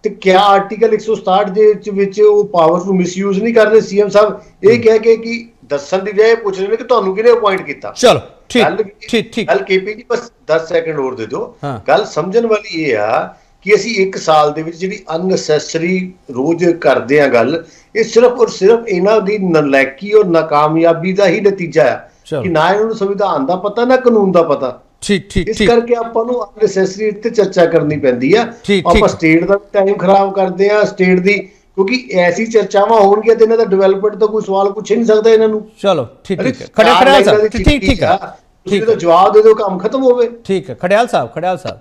ਤੇ ਕਿਆ ਆਰਟੀਕਲ 167 ਦੇ ਵਿੱਚ ਉਹ ਪਾਵਰ ਨੂੰ ਮਿਸਯੂਜ਼ ਨਹੀਂ ਕਰ ਰਹੇ ਸੀਐਮ ਸਾਹਿਬ, ਇਹ ਕਹਿ ਕੇ ਕਿ ਦੱਸਣ ਦੀ ਬਜਾਏ ਪੁੱਛ ਰਹੇ ਨੇ ਕਿ ਤੁਹਾਨੂੰ ਕਿਹਨੇ ਅਪਾਇੰਟ ਕੀਤਾ। ਚਲੋ ਠੀਕ ਗੱਲ ਕੇਪੀ ਜੀ ਬਸ 10 ਸੈਕਿੰਡ ਹੋਰ ਦੇ ਦਿਓ। ਗੱਲ ਸਮਝਣ ਵਾਲੀ ਇਹ ਆ ਕਿ ਅਸੀਂ 1 ਸਾਲ ਦੇ ਵਿੱਚ ਜਿਹੜੀ ਅਨਨੈਸੈਸਰੀ ਰੋਜ਼ ਕਰਦੇ ਆ ਗੱਲ, ਇਹ ਸਿਰਫ ਔਰ ਸਿਰਫ ਇਹਨਾਂ ਦੀ ਨਲਾਇਕੀ ਔਰ ਨਾਕਾਮਯਾਬੀ ਦਾ ਹੀ ਨਤੀਜਾ ਆ ਕਿ ਨਾ ਇਹਨਾਂ ਨੂੰ ਸੰਵਿਧਾਨ ਦਾ ਪਤਾ ਨਾ ਕਾਨੂੰਨ ਦਾ ਪਤਾ। ਇਸ ਕਰਕੇ ਆਪਾਂ ਨੂੰ ਅਨਨੈਸੈਸਰੀ ਤੇ ਚਰਚਾ ਕਰਨੀ ਪੈਂਦੀ ਆ। ਆਪਾਂ ਸਟੇਟ ਦਾ ਟਾਈਮ ਖਰਾਬ ਕਰਦੇ ਆ, ਸਟੇਟ ਦੀ, ਕਿਉਂਕਿ ਐਸੀ ਚਰਚਾਵਾਂ ਹੋਣਗੀਆਂ ਤੇ ਇਹਨਾਂ ਦਾ ਡਿਵੈਲਪਮੈਂਟ ਦਾ ਕੋਈ ਸਵਾਲ ਪੁੱਛ ਨਹੀਂ ਸਕਦਾ ਇਹਨਾਂ ਨੂੰ। ਚਲੋ ਠੀਕ ਹੈ ਖੜਿਆਲ ਸਾਹਿਬ, ਠੀਕ ਹੈ ਤੁਸੀਂ ਤਾਂ ਜਵਾਬ ਦੇ ਦਿਓ, ਕੰਮ ਖਤਮ ਹੋਵੇ। ਠੀਕ ਹੈ ਖੜਿਆਲ ਸਾਹਿਬ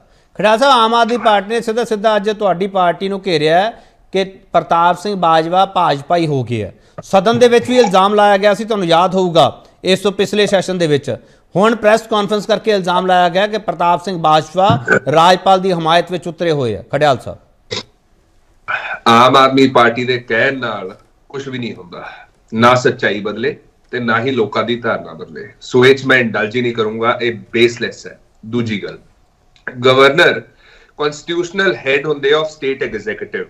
ਆਮ ਆਦਮੀ ਪਾਰਟੀ ਨੇ ਸਿੱਧਾ ਅੱਜ ਤੁਹਾਡੀ ਪਾਰਟੀ ਨੂੰ ਘੇਰਿਆ ਕਿ ਪ੍ਰਤਾਪ ਸਿੰਘ ਬਾਜਵਾ ਭਾਜਪਾਈ ਹੋ ਗਿਆ। ਸਦਨ ਦੇ ਵਿੱਚ ਵੀ ਇਲਜ਼ਾਮ ਲਾਇਆ ਗਿਆ ਸੀ, ਤੁਹਾਨੂੰ ਯਾਦ ਹੋਊਗਾ, ਇਸ ਤੋਂ ਪਿਛਲੇ ਸੈਸ਼ਨ ਦੇ ਵਿੱਚ। ਹੁਣ ਪ੍ਰੈਸ ਕਾਨਫਰੰਸ ਕਰਕੇ ਇਲਜ਼ਾਮ ਲਾਇਆ ਗਿਆ ਕਿ ਪ੍ਰਤਾਪ ਸਿੰਘ ਬਾਜਵਾ ਰਾਜਪਾਲ ਦੀ ਹਮਾਇਤ ਵਿੱਚ ਉਤਰੇ ਹੋਏ ਆ। ਖੜਿਆਲ ਸਾਹਿਬ, ਆਮ ਆਦਮੀ ਪਾਰਟੀ ਦੇ ਕਹਿਣ ਨਾਲ ਕੁਝ ਵੀ ਨਹੀਂ ਹੁੰਦਾ, ਨਾ ਸੱਚਾਈ ਬਦਲੇ ਤੇ ਨਾ ਹੀ ਲੋਕਾਂ ਦੀ ਧਾਰਨਾ ਬਦਲੇ। ਸੋ ਇਹ 'ਚ ਮੈਂ ਇੰਡਲਜ ਹੀ ਨਹੀਂ ਕਰੂੰਗਾ, ਇਹ ਬੇਸਲੈਸ ਹੈ। ਦੂਜੀ ਗੱਲ, ਗਵਰਨਰ ਕਨਸਟੀਟਿਊਸ਼ਨਲ ਹੈਡ ਹੁੰਦੇ ਆਫ ਸਟੇਟ ਐਗਜ਼ੀਕਿਊਟਿਵ।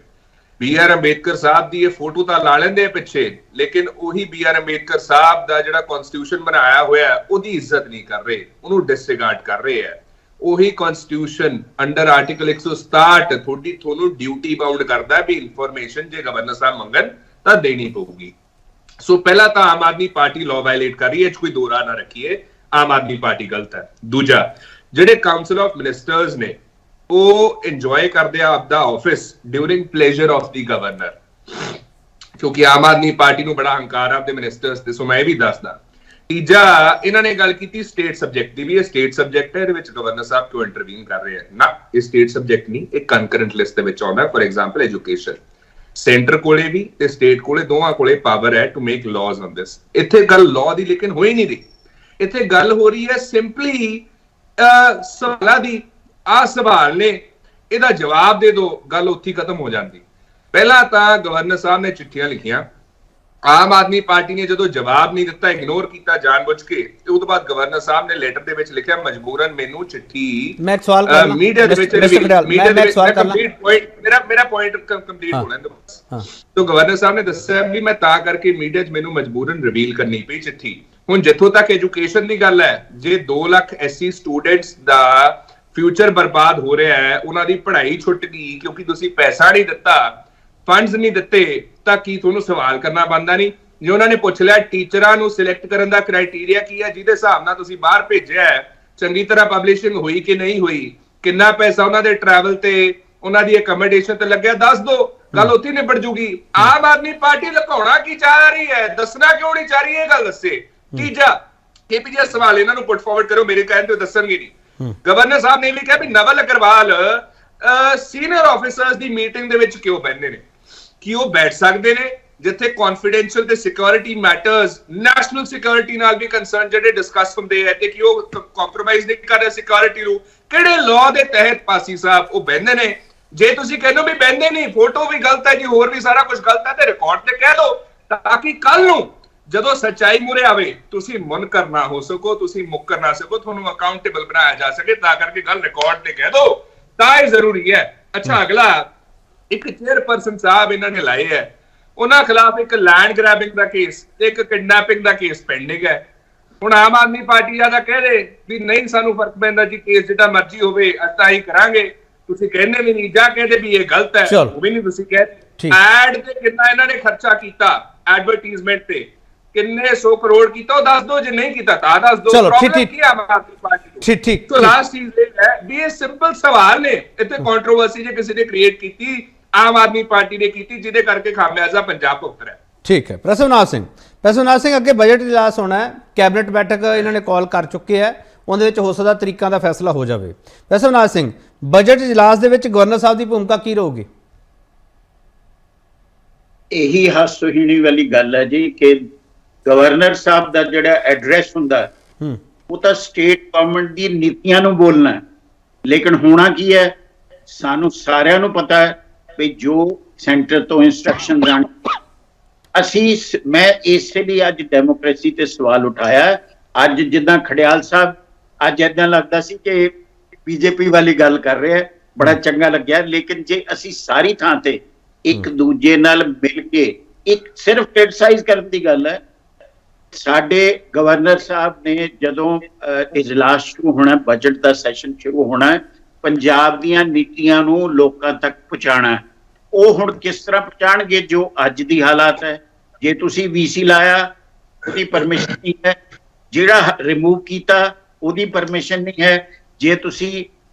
ਬੀ.ਆਰ. ਅੰਬੇਦਕਰ ਸਾਹਿਬ ਦੀ ਇਹ ਫੋਟੋ ਤਾਂ ਲਾ ਲੈਂਦੇ ਆ ਪਿੱਛੇ, ਲੇਕਿਨ ਉਹੀ ਬੀ.ਆਰ. ਅੰਬੇਦਕਰ ਸਾਹਿਬ ਦਾ ਜਿਹੜਾ ਕਨਸਟੀਟਿਊਸ਼ਨ ਬਣਾਇਆ ਹੋਇਆ ਉਹਦੀ ਇੱਜ਼ਤ ਨਹੀਂ ਕਰ ਰਹੇ, ਉਹਨੂੰ ਡਿਸਰਿਗਾਰਡ ਕਰ ਰਹੇ ਆ। ਉਹੀ ਕਨਸਟੀਟਿਊਸ਼ਨ ਅੰਡਰ ਆਰਟੀਕਲ 167 ਤੁਹਾਨੂੰ ਡਿਊਟੀ ਬਾਉਂਡ ਕਰਦਾ ਵੀ ਇਨਫੋਰਮੇਸ਼ਨ ਜੇ ਗਵਰਨਰ ਸਾਹਿਬ ਮੰਗਣ ਤਾਂ ਦੇਣੀ ਪਊਗੀ। ਸੋ ਪਹਿਲਾਂ ਤਾਂ Aam Aadmi party law violet ਕਰ ਰਹੀ ਹੈ, ਕੋਈ ਦੋ ਰਾਹ ਨਾ ਰੱਖੀਏ, ਆਮ ਆਦਮੀ ਪਾਰਟੀ ਗਲਤ ਹੈ। ਦੂਜਾ, ਜਿਹੜੇ ਕਾਉਂਸਲ ਆਫ ਮਿਨਿਸਟਰਸ ਨੇ ਉਹ ਇੰਜੋਏ ਕਰਦੇ ਆ ਆਪਦਾ office during pleasure of the governor. ਕਿਉਂਕਿ ਆਮ ਆਦਮੀ ਪਾਰਟੀ ਨੂੰ ਬੜਾ ਹੰਕਾਰ ਆ ਆਪਣੇ ਮਿਨਿਸਟਰਸ ਤੇ, ਸੋ ਮੈਂ ਇਹ ਵੀ ਦੱਸਦਾ। ਤੀਜਾ, ਇਹਨਾਂ ਨੇ ਗੱਲ ਕੀਤੀ ਸਟੇਟ ਸਬਜੈਕਟ ਦੀ, ਵੀ ਇਹ ਸਟੇਟ ਸਬਜੈਕਟ ਹੈ, ਇਹਦੇ ਵਿੱਚ ਗਵਰਨਰ ਸਾਹਿਬ ਕਿਉਂ ਇੰਟਰਵੀਨ ਕਰ ਰਹੇ ਆ? ਨਾ, ਇਹ ਸਟੇਟ ਸਬਜੈਕਟ ਨਹੀਂ, ਇਹ ਕੰਕਰੈਂਟ ਲਿਸਟ ਦੇ ਵਿੱਚ ਆਉਂਦਾ। ਫॉर ਐਗਜ਼ਾਮਪਲ ਐਜੂਕੇਸ਼ਨ, ਸੈਂਟਰ ਕੋਲੇ ਵੀ ਤੇ ਸਟੇਟ ਕੋਲੇ, ਦੋਵਾਂ ਕੋਲੇ ਪਾਵਰ ਹੈ to make laws on this. ਇੱਥੇ ਗੱਲ ਲਾਅ ਦੀ ਲੇਕਿਨ ਹੋਈ ਨਹੀਂ ਰਹੀ, ਇੱਥੇ ਗੱਲ ਹੋ ਰਹੀ ਹੈ ਸਿੰਪਲੀ ਸਵਾਲਾਂ ਦੀ। ਆਹ ਸਵਾਲ ਨੇ, ਇਹਦਾ ਜਵਾਬ ਦੇ ਦਿਓ, ਗੱਲ ਉੱਥੇ ਖਤਮ ਹੋ ਜਾਂਦੀ। ਪਹਿਲਾਂ ਤਾਂ ਗਵਰਨਰ ਸਾਹਿਬ ਨੇ ਚਿੱਠੀਆਂ ਲਿਖੀਆਂ, ਆਮ ਆਦਮੀ ਪਾਰਟੀ ਨੇ ਜਦੋਂ ਜਵਾਬ ਨਹੀਂ ਦਿੱਤਾ, ਇਗਨੋਰ ਕੀਤਾ ਜਾਣਬੁੱਝ ਕੇ, ਤੇ ਉਸ ਤੋਂ ਬਾਅਦ ਗਵਰਨਰ ਸਾਹਿਬ ਨੇ ਲੈਟਰ ਦੇ ਵਿੱਚ ਲਿਖਿਆ ਮਜਬੂਰਨ ਮੈਨੂੰ ਚਿੱਠੀ ਮੈਂ ਇੱਕ ਸਵਾਲ ਕਰਨਾ ਮੀਡੀਆ ਦੇ ਵਿੱਚ ਮੈਂ ਇੱਕ ਸਵਾਲ ਕਰਨਾ, ਮੇਰਾ ਪੁਆਇੰਟ ਕੰਪਲੀਟ ਹੋ ਲੈਂਦਾ ਬਸ। ਤਾਂ ਗਵਰਨਰ ਸਾਹਿਬ ਨੇ ਦੱਸਿਆ ਵੀ ਮੈਂ ਤਾਂ ਕਰਕੇ ਮੀਡੀਆ 'ਚ ਮੈਨੂੰ ਮਜਬੂਰਨ ਰਿਵੀਲ ਕਰਨੀ ਪਈ ਚਿੱਠੀ। ਹੁਣ ਜਿੱਥੋਂ ਤੱਕ ਐਜੂਕੇਸ਼ਨ ਦੀ ਗੱਲ ਹੈ, ਜੇ 2 ਲੱਖ ਐਸਸੀ ਸਟੂਡੈਂਟਸ ਦਾ ਫਿਊਚਰ ਬਰਬਾਦ ਹੋ ਰਿਹਾ ਹੈ, ਉਹਨਾਂ ਦੀ ਪੜ੍ਹਾਈ ਛੁੱਟ ਗਈ ਕਿਉਂਕਿ ਤੁਸੀਂ ਪੈਸਾ ਨਹੀਂ ਦਿੱਤਾ, ਫੰਡਸ ਨਹੀਂ ਦਿੱਤੇ, ਤਾਂ ਕੀ ਤੁਹਾਨੂੰ ਸਵਾਲ ਕਰਨਾ ਬਣਦਾ ਨਹੀਂ? ਜੇ ਉਹਨਾਂ ਨੇ ਪੁੱਛ ਲਿਆ ਟੀਚਰਾਂ ਨੂੰ ਸਿਲੈਕਟ ਕਰਨ ਦਾ ਕ੍ਰਾਈਟੇਰੀਆ ਕੀ ਹੈ, ਜਿਹਦੇ ਹਿਸਾਬ ਨਾਲ ਤੁਸੀਂ ਬਾਹਰ ਭੇਜਿਆ ਹੈ, ਚੰਗੀ ਤਰ੍ਹਾਂ ਪਬਲਿਸ਼ਿੰਗ ਹੋਈ ਕਿ ਨਹੀਂ ਹੋਈ, ਕਿੰਨਾ ਪੈਸਾ ਉਹਨਾਂ ਦੇ ਟਰੈਵਲ ਤੇ, ਉਹਨਾਂ ਦੀ ਅਕਮੋਡੇਸ਼ਨ ਤੇ ਲੱਗਿਆ, ਦੱਸ ਦੋ, ਗੱਲ ਉੱਥੇ ਨਿਬੜ ਜੂਗੀ। ਆਮ ਆਦਮੀ ਪਾਰਟੀ ਲੁਕਾਉਣਾ ਕੀ ਚਾਹ ਰਹੀ ਹੈ, ਦੱਸਣਾ ਕਿਉਂ ਨਹੀਂ ਚਾਹ ਰਹੀ, ਇਹ ਗੱਲ ਦੱਸੇ। ਤੀਜਾ, KPJ ਸਵਾਲ ਇਹਨਾਂ ਨੂੰ ਪੁੱਟ ਫਾਰਵਰਡ ਕਰੋ, ਮੇਰੇ ਕਹਿਣ ਤੇ ਦੱਸਣਗੇ ਨਹੀਂ। ਗਵਰਨਰ ਸਾਹਿਬ ਨੇ ਵੀ ਕਿਹਾ ਵੀ ਨਵਲ ਅਗਰਵਾਲ ਸੀਨੀਅਰ ਆਫੀਸਰਸ ਦੀ ਮੀਟਿੰਗ ਦੇ ਵਿੱਚ ਕਿਉਂ ਬੈਠਦੇ ਨੇ? ਕੀ ਉਹ ਬੈਠ ਸਕਦੇ ਨੇ ਜਿੱਥੇ ਕੌਨਫੀਡੈਂਸ਼ੀਅਲ ਤੇ ਸਿਕਿਉਰਿਟੀ ਮੈਟਰਸ, ਨੈਸ਼ਨਲ ਸਿਕਿਉਰਿਟੀ ਨਾਲ ਵੀ ਕੰਸਰਨ ਜਿਹੜੇ ਡਿਸਕਸ ਹੁੰਦੇ ਆ, ਤੇ ਕਿ ਉਹ ਕੰਪਰੋਮਾਈਜ਼ ਨਹੀਂ ਕਰ ਰਹੇ ਸਿਕਿਉਰਿਟੀ ਨੂੰ? ਕਿਹੜੇ ਲਾਅ ਦੇ ਤਹਿਤ ਪਾਸੀ ਸਾਹਿਬ ਉਹ ਬੈਠਦੇ ਨੇ? ਜੇ ਤੁਸੀਂ ਕਹਿੰਦੇ ਵੀ ਬੈਠਦੇ ਨਹੀਂ, ਫੋਟੋ ਵੀ ਗਲਤ ਹੈ ਜੀ, ਹੋਰ ਵੀ ਸਾਰਾ ਕੁਝ ਗਲਤ ਹੈ, ਤੇ ਰਿਕਾਰਡ ਤੇ ਕਹਿ ਦਿਓ, ਤਾਂ ਕਿ ਕੱਲ ਨੂੰ ਜਦੋਂ ਸੱਚਾਈ ਮੂਹਰੇ ਆਵੇ ਤੁਸੀਂ ਮੁਨਕਰ ਨਾ ਹੋ ਸਕੋ, ਤੁਸੀਂ ਮੁੱਕਰ ਨਾ ਸਕੋ, ਤੁਹਾਨੂੰ ਅਕਾਊਂਟੇਬਲ ਬਣਾਇਆ ਜਾ ਸਕੇ। ਤਾਂ ਕਰਕੇ ਗੱਲ ਰਿਕਾਰਡ ਤੇ ਕਹਿ ਦਿਓ, ਤਾਂ ਇਹ ਜ਼ਰੂਰੀ ਹੈ। ਅੱਛਾ, ਅਗਲਾ, ਇੱਕ ਚੇਅਰਪਰਸਨ ਸਾਹਿਬ ਇਹਨਾਂ ਨੇ ਲਾਏ ਹੈ, ਉਹਨਾਂ ਖਿਲਾਫ ਇੱਕ ਲੈਂਡ ਗ੍ਰੈਬਿੰਗ ਦਾ ਕੇਸ ਤੇ ਇੱਕ ਕਿਡਨੈਪਿੰਗ ਦਾ ਕੇਸ ਪੈਂਡਿੰਗ ਹੈ। ਹੁਣ ਆਮ ਆਦਮੀ ਪਾਰਟੀ ਜਿਆਦਾ ਕਹਿ ਦੇ ਵੀ ਨਹੀਂ ਸਾਨੂੰ ਫਰਕ ਪੈਂਦਾ ਜੀ, ਕੇਸ ਜਿਹੜਾ ਮਰਜ਼ੀ ਹੋਵੇ ਅਸੀਂ ਹੀ ਕਰਾਂਗੇ, ਤੁਸੀਂ ਕਹਿੰਦੇ ਵੀ ਨਹੀਂ, ਜਾਂ ਕਹਿੰਦੇ ਵੀ ਇਹ ਗਲਤ ਹੈ, ਉਹ ਵੀ ਨਹੀਂ ਤੁਸੀਂ ਕਹਿੰਦੇ। ਐਡ ਤੇ ਕਿੰਨਾ ਇਹਨਾਂ ਨੇ ਖਰਚਾ ਕੀਤਾ, ਐਡਵਰਟਾਈਜ਼ਮੈਂਟ ਤੇ ਕਿੰਨੇ 100 ਕਰੋੜ ਕੀਤਾ, ਉਹ ਦੱਸ ਦਿਓ, ਜੇ ਨਹੀਂ ਕੀਤਾ ਤਾਂ ਦੱਸ ਦਿਓ। ਪ੍ਰੋਬਲਮ ਕੀ ਹੈ ਆਮ ਆਦਮੀ ਪਾਰਟੀ ਨੂੰ? ਠੀਕ। ਸੋ ਲਾਸਟ ਚੀਜ਼ ਇਹ ਹੈ ਵੀ ਇਹ ਸਿੰਪਲ ਸਵਾਲ ਨੇ, ਇੱਥੇ ਕੰਟਰੋਵਰਸੀ ਜੇ ਕਿਸੇ ਨੇ ਕ੍ਰੀਏਟ ਕੀਤੀ, ਆਮ ਆਦਮੀ ਪਾਰਟੀ ਨੇ ਕੀਤੀ, ਜਿਹਦੇ ਕਰਕੇ ਖਾਮਿਆਜ਼ਾ ਪੰਜਾਬ ਭੁਗਤ ਰਿਹਾ। ਠੀਕ ਹੈ। ਪ੍ਰਸਵਨਾਥ ਸਿੰਘ, ਅੱਗੇ ਬਜਟ ਇਜਲਾਸ ਹੋਣਾ ਹੈ, ਕੈਬਨਿਟ ਬੈਠਕ ਇਹਨਾਂ ਨੇ ਕਾਲ ਕਰ ਚੁੱਕੇ ਹੈ, ਉਹਦੇ ਵਿੱਚ ਹੋ ਸਕਦਾ ਤਰੀਕਾਂ ਦਾ ਫੈਸਲਾ ਹੋ ਜਾਵੇ। ਪ੍ਰਸਵਨਾਥ ਸਿੰਘ, ਬਜਟ ਇਜਲਾਸ ਦੇ ਵਿੱਚ ਗਵਰਨਰ ਸਾਹਿਬ ਦੀ ਭੂਮਿਕਾ ਕੀ ਰਹੂਗੀ? ਇਹੀ ਹਾਸੋਹੀਣੀ ਵਾਲੀ ਗੱਲ ਹੈ ਜੀ ਕਿ ਗਵਰਨਰ ਸਾਹਿਬ ਦਾ ਜਿਹੜਾ ਐਡਰੈਸ ਹੁੰਦਾ ਉਹ ਤਾਂ ਸਟੇਟ ਗਵਰਨਮੈਂਟ ਦੀ ਨੀਤੀਆਂ ਨੂੰ ਬੋਲਣਾ ਹੈ, ਲੇਕਿਨ ਹੋਣਾ ਕੀ ਹੈ, ਸਾਨੂੰ ਸਾਰਿਆਂ ਨੂੰ ਪਤਾ ਹੈ ਵੀ ਜੋ ਸੈਂਟਰ ਤੋਂ ਇੰਸਟਰਕਸ਼ਨ ਆਣ, ਮੈਂ ਇਸੇ ਲਈ ਅੱਜ ਡੈਮੋਕ੍ਰੇਸੀ ਤੇ ਸਵਾਲ ਉਠਾਇਆ। ਅੱਜ ਜਿੱਦਾਂ ਖੜਿਆਲ ਸਾਹਿਬ ਅੱਜ ਏਦਾਂ ਲੱਗਦਾ ਸੀ ਕਿ ਬੀਜੇਪੀ ਵਾਲੀ ਗੱਲ ਕਰ ਰਿਹਾ, ਬੜਾ ਚੰਗਾ ਲੱਗਿਆ, ਲੇਕਿਨ ਜੇ ਅਸੀਂ ਸਾਰੀ ਥਾਂ ਤੇ ਇੱਕ ਦੂਜੇ ਨਾਲ ਮਿਲ ਕੇ, ਇੱਕ ਸਿਰਫ ਕ੍ਰਿਟਿਸਾਈਜ਼ ਕਰਨ ਦੀ ਗੱਲ ਹੈ। ਸਾਡੇ ਗਵਰਨਰ ਸਾਹਿਬ ਨੇ ਜਦੋਂ ਇਜਲਾਸ ਸ਼ੁਰੂ ਹੋਣਾ, ਬਜਟ ਦਾ ਸੈਸ਼ਨ ਸ਼ੁਰੂ ਹੋਣਾ, ਪੰਜਾਬ ਦੀਆਂ ਨੀਤੀਆਂ ਨੂੰ ਲੋਕਾਂ ਤੱਕ ਪਹੁੰਚਾਉਣਾ, ਉਹ ਹੁਣ ਕਿਸ ਤਰ੍ਹਾਂ ਪਹੁੰਚਾਣਗੇ ਜੋ ਅੱਜ ਦੀ ਹਾਲਾਤ ਹੈ। ਜੇ ਤੁਸੀਂ VC ਲਾਇਆ ਉਹਦੀ ਪਰਮਿਸ਼ਨ ਨਹੀਂ ਹੈ, ਜਿਹੜਾ ਰਿਮੂਵ ਕੀਤਾ ਉਹਦੀ ਪਰਮਿਸ਼ਨ ਨਹੀਂ ਹੈ, ਜੇ ਤੁਸੀਂ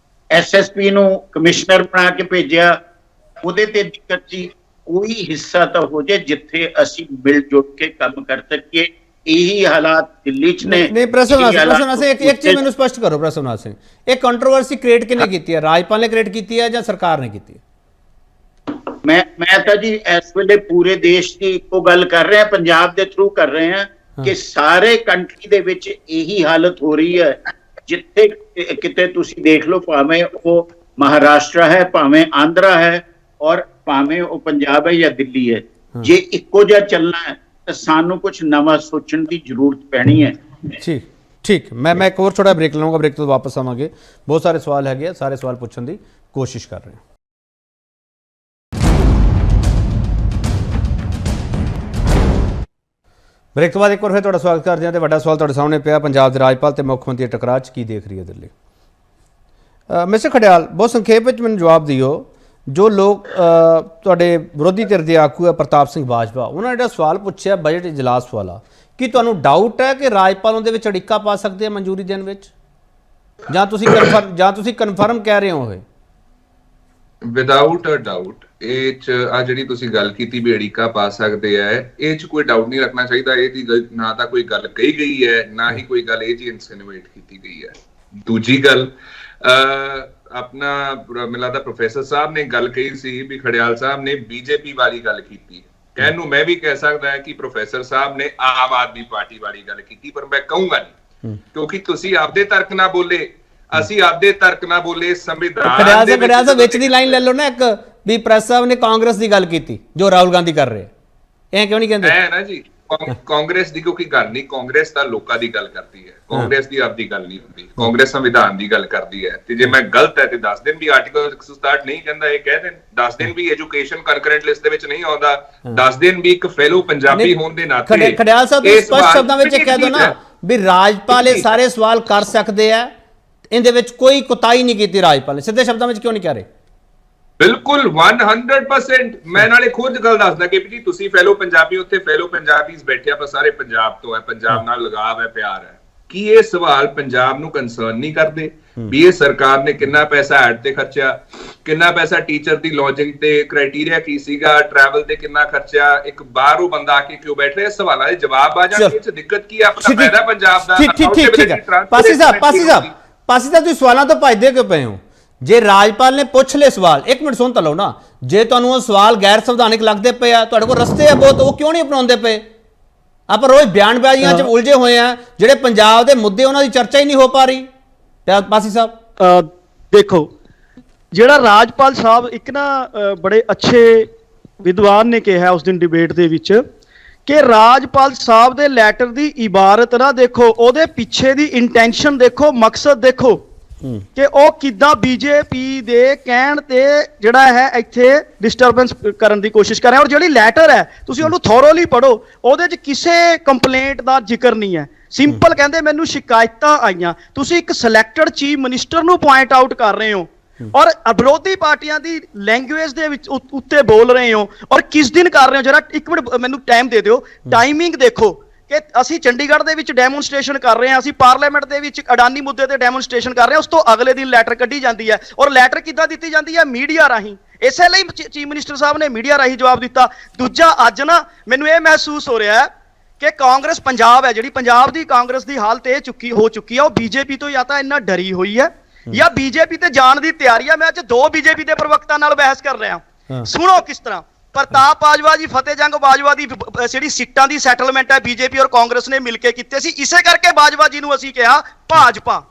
SSP ਨੂੰ ਕਮਿਸ਼ਨਰ ਬਣਾ ਕੇ ਭੇਜਿਆ ਉਹਦੇ ਤੇ ਦਿੱਕਤ ਸੀ। ਕੋਈ ਹਿੱਸਾ ਤਾਂ ਹੋ ਜਾਏ ਜਿੱਥੇ ਅਸੀਂ ਮਿਲ ਜੁਲ ਕੇ ਕੰਮ ਕਰ ਸਕੀਏ। ਇਹੀ ਹਾਲਾਤ ਦਿੱਲੀ ਚ ਨੇ। ਨਹੀਂ ਪ੍ਰਸਵਨਾਥ ਸਿੰਘ, ਇੱਕ ਚੀਜ਼ ਮੈਨੂੰ ਸਪਸ਼ਟ ਕਰੋ ਪ੍ਰਸਵਨਾਥ ਸਿੰਘ, ਇਹ ਕੰਟਰੋਵਰਸੀ ਕ੍ਰੀਏਟ ਕਿਹਨੇ ਕੀਤੀ ਹੈ? ਰਾਜਪਾਲ ਨੇ ਕ੍ਰੀਏਟ ਕੀਤੀ ਹੈ ਜਾਂ ਸਰਕਾਰ ਨੇ ਕੀਤੀ ਹੈ? ਮੈਂ ਤਾਂ ਜੀ ਇਸ ਵੇਲੇ ਪੂਰੇ ਦੇਸ਼ ਦੀ ਇੱਕੋ ਗੱਲ ਕਰ ਰਿਹਾ, ਪੰਜਾਬ ਦੇ ਥਰੂ ਕਰ ਰਹੇ ਹਾਂ ਕਿ ਸਾਰੇ ਕੰਟਰੀ ਦੇ ਵਿੱਚ ਇਹੀ ਹਾਲਤ ਹੋ ਰਹੀ ਹੈ। ਜਿੱਥੇ ਕਿਤੇ ਤੁਸੀਂ ਦੇਖ ਲਓ, ਭਾਵੇਂ ਉਹ ਮਹਾਰਾਸ਼ਟਰ ਹੈ, ਭਾਵੇਂ ਆਂਧਰਾ ਹੈ, ਔਰ ਭਾਵੇਂ ਉਹ ਪੰਜਾਬ ਹੈ ਜਾਂ ਦਿੱਲੀ ਹੈ, ਜੇ ਇੱਕੋ ਜਿਹਾ ਚੱਲਣਾ ਹੈ ਤਾਂ ਸਾਨੂੰ ਕੁਝ ਨਵਾਂ ਸੋਚਣ ਦੀ ਜ਼ਰੂਰਤ ਪੈਣੀ ਹੈ। ਠੀਕ। ਮੈਂ ਇੱਕ ਹੋਰ ਛੋਟਾ ਬ੍ਰੇਕ ਲਵਾਂਗਾ, ਬ੍ਰੇਕ ਤੋਂ ਵਾਪਸ ਆਵਾਂਗੇ। ਬਹੁਤ ਸਾਰੇ ਸਵਾਲ ਹੈਗੇ, ਸਾਰੇ ਸਵਾਲ ਪੁੱਛਣ ਦੀ ਕੋਸ਼ਿਸ਼ ਕਰ ਰਹੇ ਹਾਂ। ਬ੍ਰੇਕ ਤੋਂ ਬਾਅਦ ਇੱਕ ਵਾਰ ਫਿਰ ਤੁਹਾਡਾ ਸਵਾਗਤ ਕਰਦੇ ਹਾਂ ਤੇ ਵੱਡਾ ਸਵਾਲ ਤੁਹਾਡੇ ਸਾਹਮਣੇ ਪਿਆ, ਪੰਜਾਬ ਦੇ ਰਾਜਪਾਲ ਤੇ ਮੁੱਖ ਮੰਤਰੀ ਦੇ ਟਕਰਾਅ 'ਚ ਕੀ ਦੇਖ ਰਹੀ ਹੈ ਦਿੱਲੀ? ਮਿਸਟਰ ਖੜਿਆਲ, ਬਹੁਤ ਸੰਖੇਪ ਵਿੱਚ ਮੈਨੂੰ ਜਵਾਬ ਦਿਓ। ਜੋ ਲੋਕ ਤੁਹਾਡੇ ਵਿਰੋਧੀ ਧਿਰ ਦੇ ਆਗੂ ਹੈ ਪ੍ਰਤਾਪ ਸਿੰਘ ਬਾਜਵਾ, ਉਹਨਾਂ ਨੇ ਜਿਹੜਾ ਸਵਾਲ ਪੁੱਛਿਆ ਬਜਟ ਇਜਲਾਸ ਵਾਲਾ, ਕੀ ਤੁਹਾਨੂੰ ਡਾਊਟ ਹੈ ਕਿ ਰਾਜਪਾਲ ਉਹਦੇ ਵਿੱਚ ਅੜਿੱਕਾ ਪਾ ਸਕਦੇ ਆ ਮਨਜ਼ੂਰੀ ਦੇਣ ਵਿੱਚ, ਜਾਂ ਤੁਸੀਂ ਕਨਫਰਮ ਕਹਿ ਰਹੇ ਹੋ? ਵਿਦਆਊਟ ਅ ਡਾਊਟ ਇਹ ਚ ਆ ਜਿਹੜੀ ਤੁਸੀਂ ਗੱਲ ਕੀਤੀ ਵੀ ਅੜਿੱਕਾ ਪਾ ਸਕਦੇ ਆ, ਇਹ ਚ ਕੋਈ ਡਾਊਟ ਨਹੀਂ ਰੱਖਣਾ ਚਾਹੀਦਾ। ਇਹ ਦੀ ਨਾ ਤਾਂ ਕੋਈ ਗੱਲ ਕਹੀ ਗਈ ਹੈ, ਨਾ ਹੀ ਕੋਈ ਗੱਲ ਇਹ ਜੀ ਇਨਸਿਨੂਏਟ ਕੀਤੀ ਗਈ ਹੈ। ਦੂਜੀ ਗੱਲ, ਆਪਣਾ ਮੈਨੂੰ ਲੱਗਦਾ ਪ੍ਰੋਫੈਸਰ ਸਾਹਿਬ ਨੇ ਗੱਲ ਕਹੀ ਸੀ ਵੀ ਖੜਿਆਲ ਸਾਹਿਬ ਨੇ ਬੀਜੇਪੀ ਵਾਲੀ ਗੱਲ ਕੀਤੀ। ਕਹਿਣ ਨੂੰ ਮੈਂ ਵੀ ਕਹਿ ਸਕਦਾ ਹੈ ਕਿ ਪ੍ਰੋਫੈਸਰ ਸਾਹਿਬ ਨੇ ਆਮ ਆਦਮੀ ਪਾਰਟੀ ਵਾਲੀ ਗੱਲ ਕੀਤੀ, ਪਰ ਮੈਂ ਕਹੂੰਗਾ ਨਹੀਂ, ਕਿਉਂਕਿ ਤੁਸੀਂ ਆਪਦੇ ਤਰਕ ਨਾਲ ਬੋਲੇ, ਅਸੀਂ ਆਪਦੇ ਤਰਕ ਨਾਲ ਬੋਲੇ। ਸੰਵਿਧਾਨ ਖੜਿਆਲ ਸਾਹਿਬ ਵਿੱਚ ਦੀ ਲਾਈਨ ਲੈ ਲਓ ਨਾ ਇੱਕ, ਵੀ ਪ੍ਰੈਸ ਸਾਹਿਬ ਨੇ ਕਾਂਗਰਸ ਦੀ ਗੱਲ ਕੀਤੀ ਜੋ ਰਾਹੁਲ ਗਾਂਧੀ ਕਰ ਰਹੇ, ਇਹ ਕਿਉਂ ਨਹੀਂ ਕਹਿੰਦੇ? ਹੈ ਨਾ ਜੀ, ਕਾਂਗਰਸ ਦੀ ਕਿਉਂਕਿ ਗੱਲ ਨਹੀਂ, ਕਾਂਗਰਸ ਤਾਂ ਲੋਕਾਂ ਦੀ ਗੱਲ ਕਰਦੀ ਹੈ, ਕਾਂਗਰਸ ਦੀ ਆਪਦੀ ਗੱਲ ਨਹੀਂ ਹੁੰਦੀ। ਕਾਂਗਰਸ ਸੰਵਿਧਾਨ ਦੀ ਗੱਲ ਕਰਦੀ ਹੈ, ਤੇ ਜੇ ਮੈਂ ਗਲਤ ਹੈ ਤੇ ਦੱਸ ਦੇਣ ਵੀ ਆਰਟੀਕਲ 167 ਨਹੀਂ ਕਹਿੰਦਾ, ਇਹ ਕਹਿ ਦੇਣ। ਦੱਸ ਦੇਣ ਵੀ ਐਜੂਕੇਸ਼ਨ ਕੰਕਰੈਂਟ ਲਿਸਟ ਦੇ ਵਿੱਚ ਨਹੀਂ ਆਉਂਦਾ। ਦੱਸ ਦੇਣ ਵੀ ਇੱਕ ਫੈਲੋ ਪੰਜਾਬੀ ਹੋਣ ਦੇ ਨਾਤੇ। ਖੜਿਆਲ ਸਾਹਿਬ ਤੁਸੀਂ ਸਪਸ਼ਟ ਸ਼ਬਦਾਂ ਵਿੱਚ ਕਹਿ ਦਿਓ ਨਾ ਵੀ ਰਾਜਪਾਲ ਇਹ ਸਾਰੇ ਸਵਾਲ ਕਰ ਸਕਦੇ ਆ, ਇਹਦੇ ਵਿੱਚ ਕੋਈ ਕੁਤਾਹੀ ਨਹੀਂ ਕੀਤੀ ਰਾਜਪਾਲ ਨੇ। ਸਿੱਧੇ ਸ਼ਬਦਾਂ ਵਿੱਚ ਕਿਉਂ ਨਹੀਂ ਕਹਿ ਰਹੇ? ਬਿਲਕੁਲ 100%। ਮੈਂ ਨਾਲੇ ਖੁਦ ਗੱਲ ਦੱਸਦਾ ਕਿ ਜੀ ਤੁਸੀਂ ਫੈਲੋ ਪੰਜਾਬੀ, ਉੱਥੇ ਫੈਲੋ ਪੰਜਾਬੀਜ਼ ਬੈਠੇ ਆਪਾਂ ਸਾਰੇ ਪੰਜਾਬ ਤੋਂ ਹੈ, ਪੰਜਾਬ ਨਾਲ ਲਗਾਵ ਹੈ, ਪਿਆਰ ਹੈ। ਕੀ ਇਹ ਸਵਾਲ ਪੰਜਾਬ ਨੂੰ ਕੰਸਰਨ ਨਹੀਂ ਕਰਦੇ ਵੀ ਇਹ ਸਰਕਾਰ ਨੇ ਕਿੰਨਾ ਪੈਸਾ ਐਡ ਤੇ ਖਰਚਿਆ, ਕਿੰਨਾ ਪੈਸਾ ਟੀਚਰ ਦੀ ਲੌਜਿੰਗ ਤੇ, ਕ੍ਰਾਈਟੇਰੀਆ ਕੀ ਸੀਗਾ, ਟਰੈਵਲ ਤੇ ਕਿੰਨਾ ਖਰਚਾ, ਇੱਕ ਬਾਹਰੋਂ ਬੰਦਾ ਆ ਕੇ ਕਿਉਂ ਬੈਠ ਰਿਹਾ? ਸਵਾਲਾਂ ਦੇ ਜਵਾਬ ਆ ਜਾਣਗੇ। ਇਹ ਚ ਦਿੱਕਤ ਕੀ ਹੈ? ਆਪਣਾ ਫਾਇਦਾ ਪੰਜਾਬ ਦਾ। ਠੀਕ ਹੈ ਪਾਸੀ ਸਾਹਿਬ ਤੁਸੀਂ ਸਵਾਲਾਂ ਤੋਂ ਭੱਜਦੇ ਕਿਉਂ ਪਏ ਹੋ? ਜੇ ਰਾਜਪਾਲ ਨੇ ਪੁੱਛ ਲਏ ਸਵਾਲ, ਇੱਕ ਮਿੰਟ ਸੁਣ ਤਾਂ ਲਓ ਨਾ, ਜੇ ਤੁਹਾਨੂੰ ਉਹ ਸਵਾਲ ਗੈਰ ਸੰਵਿਧਾਨਿਕ ਲੱਗਦੇ ਪਏ ਆ, ਤੁਹਾਡੇ ਕੋਲ ਰਸਤੇ ਆ ਬਹੁਤ, ਉਹ ਕਿਉਂ ਨਹੀਂ ਅਪਣਾਉਂਦੇ ਪਏ? ਆਪਾਂ ਰੋਜ਼ ਬਿਆਨਬਾਜ਼ੀਆਂ 'ਚ ਉਲਝੇ ਹੋਏ ਆ, ਜਿਹੜੇ ਪੰਜਾਬ ਦੇ ਮੁੱਦੇ ਉਹਨਾਂ ਦੀ ਚਰਚਾ ਹੀ ਨਹੀਂ ਹੋ ਪਾ ਰਹੀ। ਪਾਸੀ ਸਾਹਿਬ ਦੇਖੋ, ਜਿਹੜਾ ਰਾਜਪਾਲ ਸਾਹਿਬ ਇੱਕ ਨਾ ਬੜੇ ਅੱਛੇ ਵਿਦਵਾਨ ਨੇ ਕਿਹਾ ਉਸ ਦਿਨ ਡਿਬੇਟ ਦੇ ਵਿੱਚ ਕਿ ਰਾਜਪਾਲ ਸਾਹਿਬ ਦੇ ਲੈਟਰ ਦੀ ਇਬਾਰਤ ਨਾ ਦੇਖੋ, ਉਹਦੇ ਪਿੱਛੇ ਦੀ ਇੰਟੈਂਸ਼ਨ ਦੇਖੋ, ਮਕਸਦ ਦੇਖੋ ਕਿ ਉਹ ਕਿੱਦਾਂ ਬੀਜੇਪੀ ਦੇ ਕਹਿਣ ਤੇ ਜਿਹੜਾ ਹੈ ਇੱਥੇ ਡਿਸਟਰਬੈਂਸ ਕਰਨ ਦੀ ਕੋਸ਼ਿਸ਼ ਕਰ ਰਿਹਾ। ਔਰ ਜਿਹੜੀ ਲੈਟਰ ਹੈ ਤੁਸੀਂ ਉਹਨੂੰ ਥੋਰੋਲੀ ਪੜੋ, ਉਹਦੇ 'ਚ ਕਿਸੇ ਕੰਪਲੇਂਟ ਦਾ ਜ਼ਿਕਰ ਨਹੀਂ ਹੈ। ਸਿੰਪਲ ਕਹਿੰਦੇ ਮੈਨੂੰ ਸ਼ਿਕਾਇਤਾਂ ਆਈਆਂ। ਤੁਸੀਂ ਇੱਕ ਸਿਲੈਕਟਡ ਚੀਫ ਮਿਨਿਸਟਰ ਨੂੰ ਪੁਆਇੰਟ ਆਊਟ ਕਰ ਰਹੇ ਹੋ ਔਰ ਵਿਰੋਧੀ ਪਾਰਟੀਆਂ ਦੀ ਲੈਂਗੁਏਜ ਦੇ ਵਿੱਚ ਉੱਤੇ ਬੋਲ ਰਹੇ ਹੋ, ਔਰ ਕਿਸ ਦਿਨ ਕਰ ਰਹੇ ਹੋ? ਜਰਾ ਇੱਕ ਮਿੰਟ ਮੈਨੂੰ ਟਾਈਮ ਦੇ ਦਿਓ, ਟਾਈਮਿੰਗ ਦੇਖੋ ਕਿ ਅਸੀਂ ਚੰਡੀਗੜ੍ਹ ਦੇ ਵਿੱਚ ਡੈਮੋਨਸਟ੍ਰੇਸ਼ਨ ਕਰ ਰਹੇ ਹਾਂ, ਅਸੀਂ ਪਾਰਲੀਮੈਂਟ ਦੇ ਵਿੱਚ ਅਡਾਨੀ ਮੁੱਦੇ ਤੇ ਡੈਮੋਨਸਟ੍ਰੇਸ਼ਨ ਕਰ ਰਹੇ ਹਾਂ, ਉਸ ਤੋਂ ਅਗਲੇ ਦਿਨ ਲੈਟਰ ਕੱਢੀ ਜਾਂਦੀ ਹੈ। ਔਰ ਲੈਟਰ ਕਿੱਦਾਂ ਦਿੱਤੀ ਜਾਂਦੀ ਹੈ? ਮੀਡੀਆ ਰਾਹੀਂ। ਇਸੇ ਲਈ ਚੀਫ ਮਿਨਿਸਟਰ ਸਾਹਿਬ ਨੇ ਮੀਡੀਆ ਰਾਹੀਂ ਜਵਾਬ ਦਿੱਤਾ। ਦੂਜਾ, ਅੱਜ ਨਾ ਮੈਨੂੰ ਇਹ ਮਹਿਸੂਸ ਹੋ ਰਿਹਾ ਹੈ ਕਿ ਕਾਂਗਰਸ ਪੰਜਾਬ ਹੈ, ਜਿਹੜੀ ਪੰਜਾਬ ਦੀ ਕਾਂਗਰਸ ਦੀ ਹਾਲਤ ਇਹ ਹੋ ਚੁੱਕੀ ਹੈ, ਉਹ ਬੀਜੇਪੀ ਤੋਂ ਜਾਂ ਤਾਂ ਇੰਨਾ ਡਰੀ ਹੋਈ ਹੈ ਜਾਂ ਬੀਜੇਪੀ ਤੇ ਜਾਣ ਦੀ ਤਿਆਰੀ ਹੈ। ਮੈਂ ਅੱਜ ਦੋ ਬੀਜੇਪੀ ਦੇ ਪ੍ਰਵਕਤਾ ਨਾਲ ਬਹਿਸ ਕਰ ਰਿਹਾ। ਸੁਣੋ ਕਿਸ ਤਰ੍ਹਾਂ ਪ੍ਰਤਾਪ ਬਾਜਵਾ ਜੀ, ਫਤਿਹ ਜੰਗ ਬਾਜਵਾ ਦੀ ਜਿਹੜੀ ਸੀਟਾਂ ਦੀ ਸੈਟਲਮੈਂਟ ਹੈ ਬੀਜੇਪੀ ਔਰ ਕਾਂਗਰਸ ਨੇ ਮਿਲ ਕੇ ਕੀਤੇ ਸੀ, ਇਸੇ ਕਰਕੇ ਬਾਜਵਾ ਜੀ ਨੂੰ ਅਸੀਂ ਕਿਹਾ ਭਾਜਪਾ।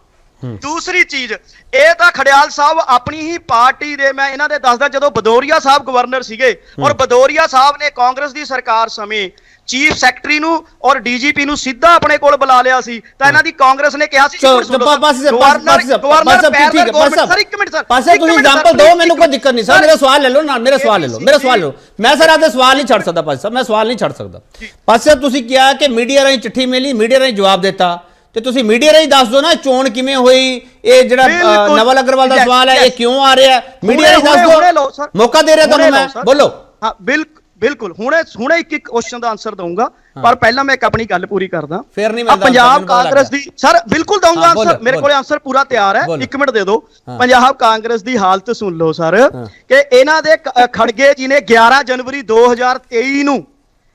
ਦੂਸਰੀ ਚੀਜ਼, ਇਹ ਤਾਂ ਖੜਿਆਲ ਸਾਹਿਬ ਆਪਣੀ ਹੀ ਪਾਰਟੀ ਦੇ, ਮੈਂ ਇਹਨਾਂ ਦੇ ਦੱਸਦਾ, ਜਦੋਂ ਭਦੌਰੀਆ ਸਾਹਿਬ ਗਵਰਨਰ ਸੀਗੇ ਔਰ ਭਦੌਰੀਆ ਸਾਹਿਬ ਨੇ ਕਾਂਗਰਸ ਦੀ ਸਰਕਾਰ ਸਮੇਂ ਚੀਫ ਸੈਕਟਰੀ ਨੂੰ ਔਰ ਡੀਜੀਪੀ ਨੂੰ ਸਿੱਧਾ ਆਪਣੇ ਕੋਲ ਬੁਲਾ ਲਿਆ ਸੀ, ਤਾਂ ਇਹਨਾਂ ਦੀ ਕਾਂਗਰਸ ਨੇ ਕਿਹਾ ਸੀ ਤੁਸੀਂ ਐਗਜ਼ਾਮਪਲ ਦਿਓ, ਮੈਨੂੰ ਕੋਈ ਦਿੱਕਤ ਨਹੀਂ ਸਰ। ਮੇਰਾ ਸਵਾਲ ਲੈ ਲਓ ਨਾ, ਮੇਰਾ ਸਵਾਲ ਲੈ ਲਓ। ਮੈਂ ਸਰ ਆਪਦੇ ਸਵਾਲ ਨਹੀਂ ਛੱਡ ਸਕਦਾ ਪਾਸੀ ਸਾਹਿਬ, ਮੈਂ ਸਵਾਲ ਨਹੀਂ ਛੱਡ ਸਕਦਾ। ਪਾਸੀ ਸਾਹਿਬ ਤੁਸੀਂ ਕਿਹਾ ਕਿ ਮੀਡੀਆ ਰਾਹੀਂ ਚਿੱਠੀ ਮਿਲੀ, ਮੀਡੀਆ ਰਾਹੀਂ ਜਵਾਬ ਦਿੱਤਾ, ਤੇ ਤੁਸੀਂ ਮੀਡੀਆ ਰਾਹੀਂ ਦੱਸ ਦਿਓ ਨਾ ਚੋਣ ਕਿਵੇਂ ਹੋਈ। ਇਹ ਜਿਹੜਾ ਨਵਲ ਅਗਰਵਾਲ ਦਾ ਸਵਾਲ ਹੈ ਇਹ ਕਿਉਂ ਆ ਰਿਹਾ? ਮੀਡੀਆ ਰਾਹੀਂ ਦੱਸ ਦਿਓ, ਮੌਕਾ ਦੇ ਰਿਹਾ ਤੁਹਾਨੂੰ ਮੈਂ, ਬੋਲੋ। ਹਾਂ ਬਿਲਕੁਲ, ਹੁਣੇ ਇੱਕ ਕੁਐਸਚਨ ਦਾ ਆਨਸਰ ਦਊਂਗਾ, ਪਰ ਪਹਿਲਾਂ ਮੈਂ ਇੱਕ ਆਪਣੀ ਗੱਲ ਪੂਰੀ ਕਰਦਾ। ਫਿਰ ਨਹੀਂ ਮਿਲਦਾ ਪੰਜਾਬ ਕਾਂਗਰਸ ਦੀ, ਸਰ ਬਿਲਕੁਲ ਦਊਂਗਾ ਆਨਸਰ, ਮੇਰੇ ਕੋਲ ਆਨਸਰ ਪੂਰਾ ਤਿਆਰ ਹੈ, ਇੱਕ ਮਿੰਟ ਦੇ ਦਿਓ। ਪੰਜਾਬ ਕਾਂਗਰਸ ਦੀ ਹਾਲਤ ਸੁਣ ਲਓ ਸਰ, ਕਿ ਇਹਨਾਂ ਦੇ ਖੜਗੇ ਜੀ ਨੇ 11 ਜਨਵਰੀ 2023 ਨੂੰ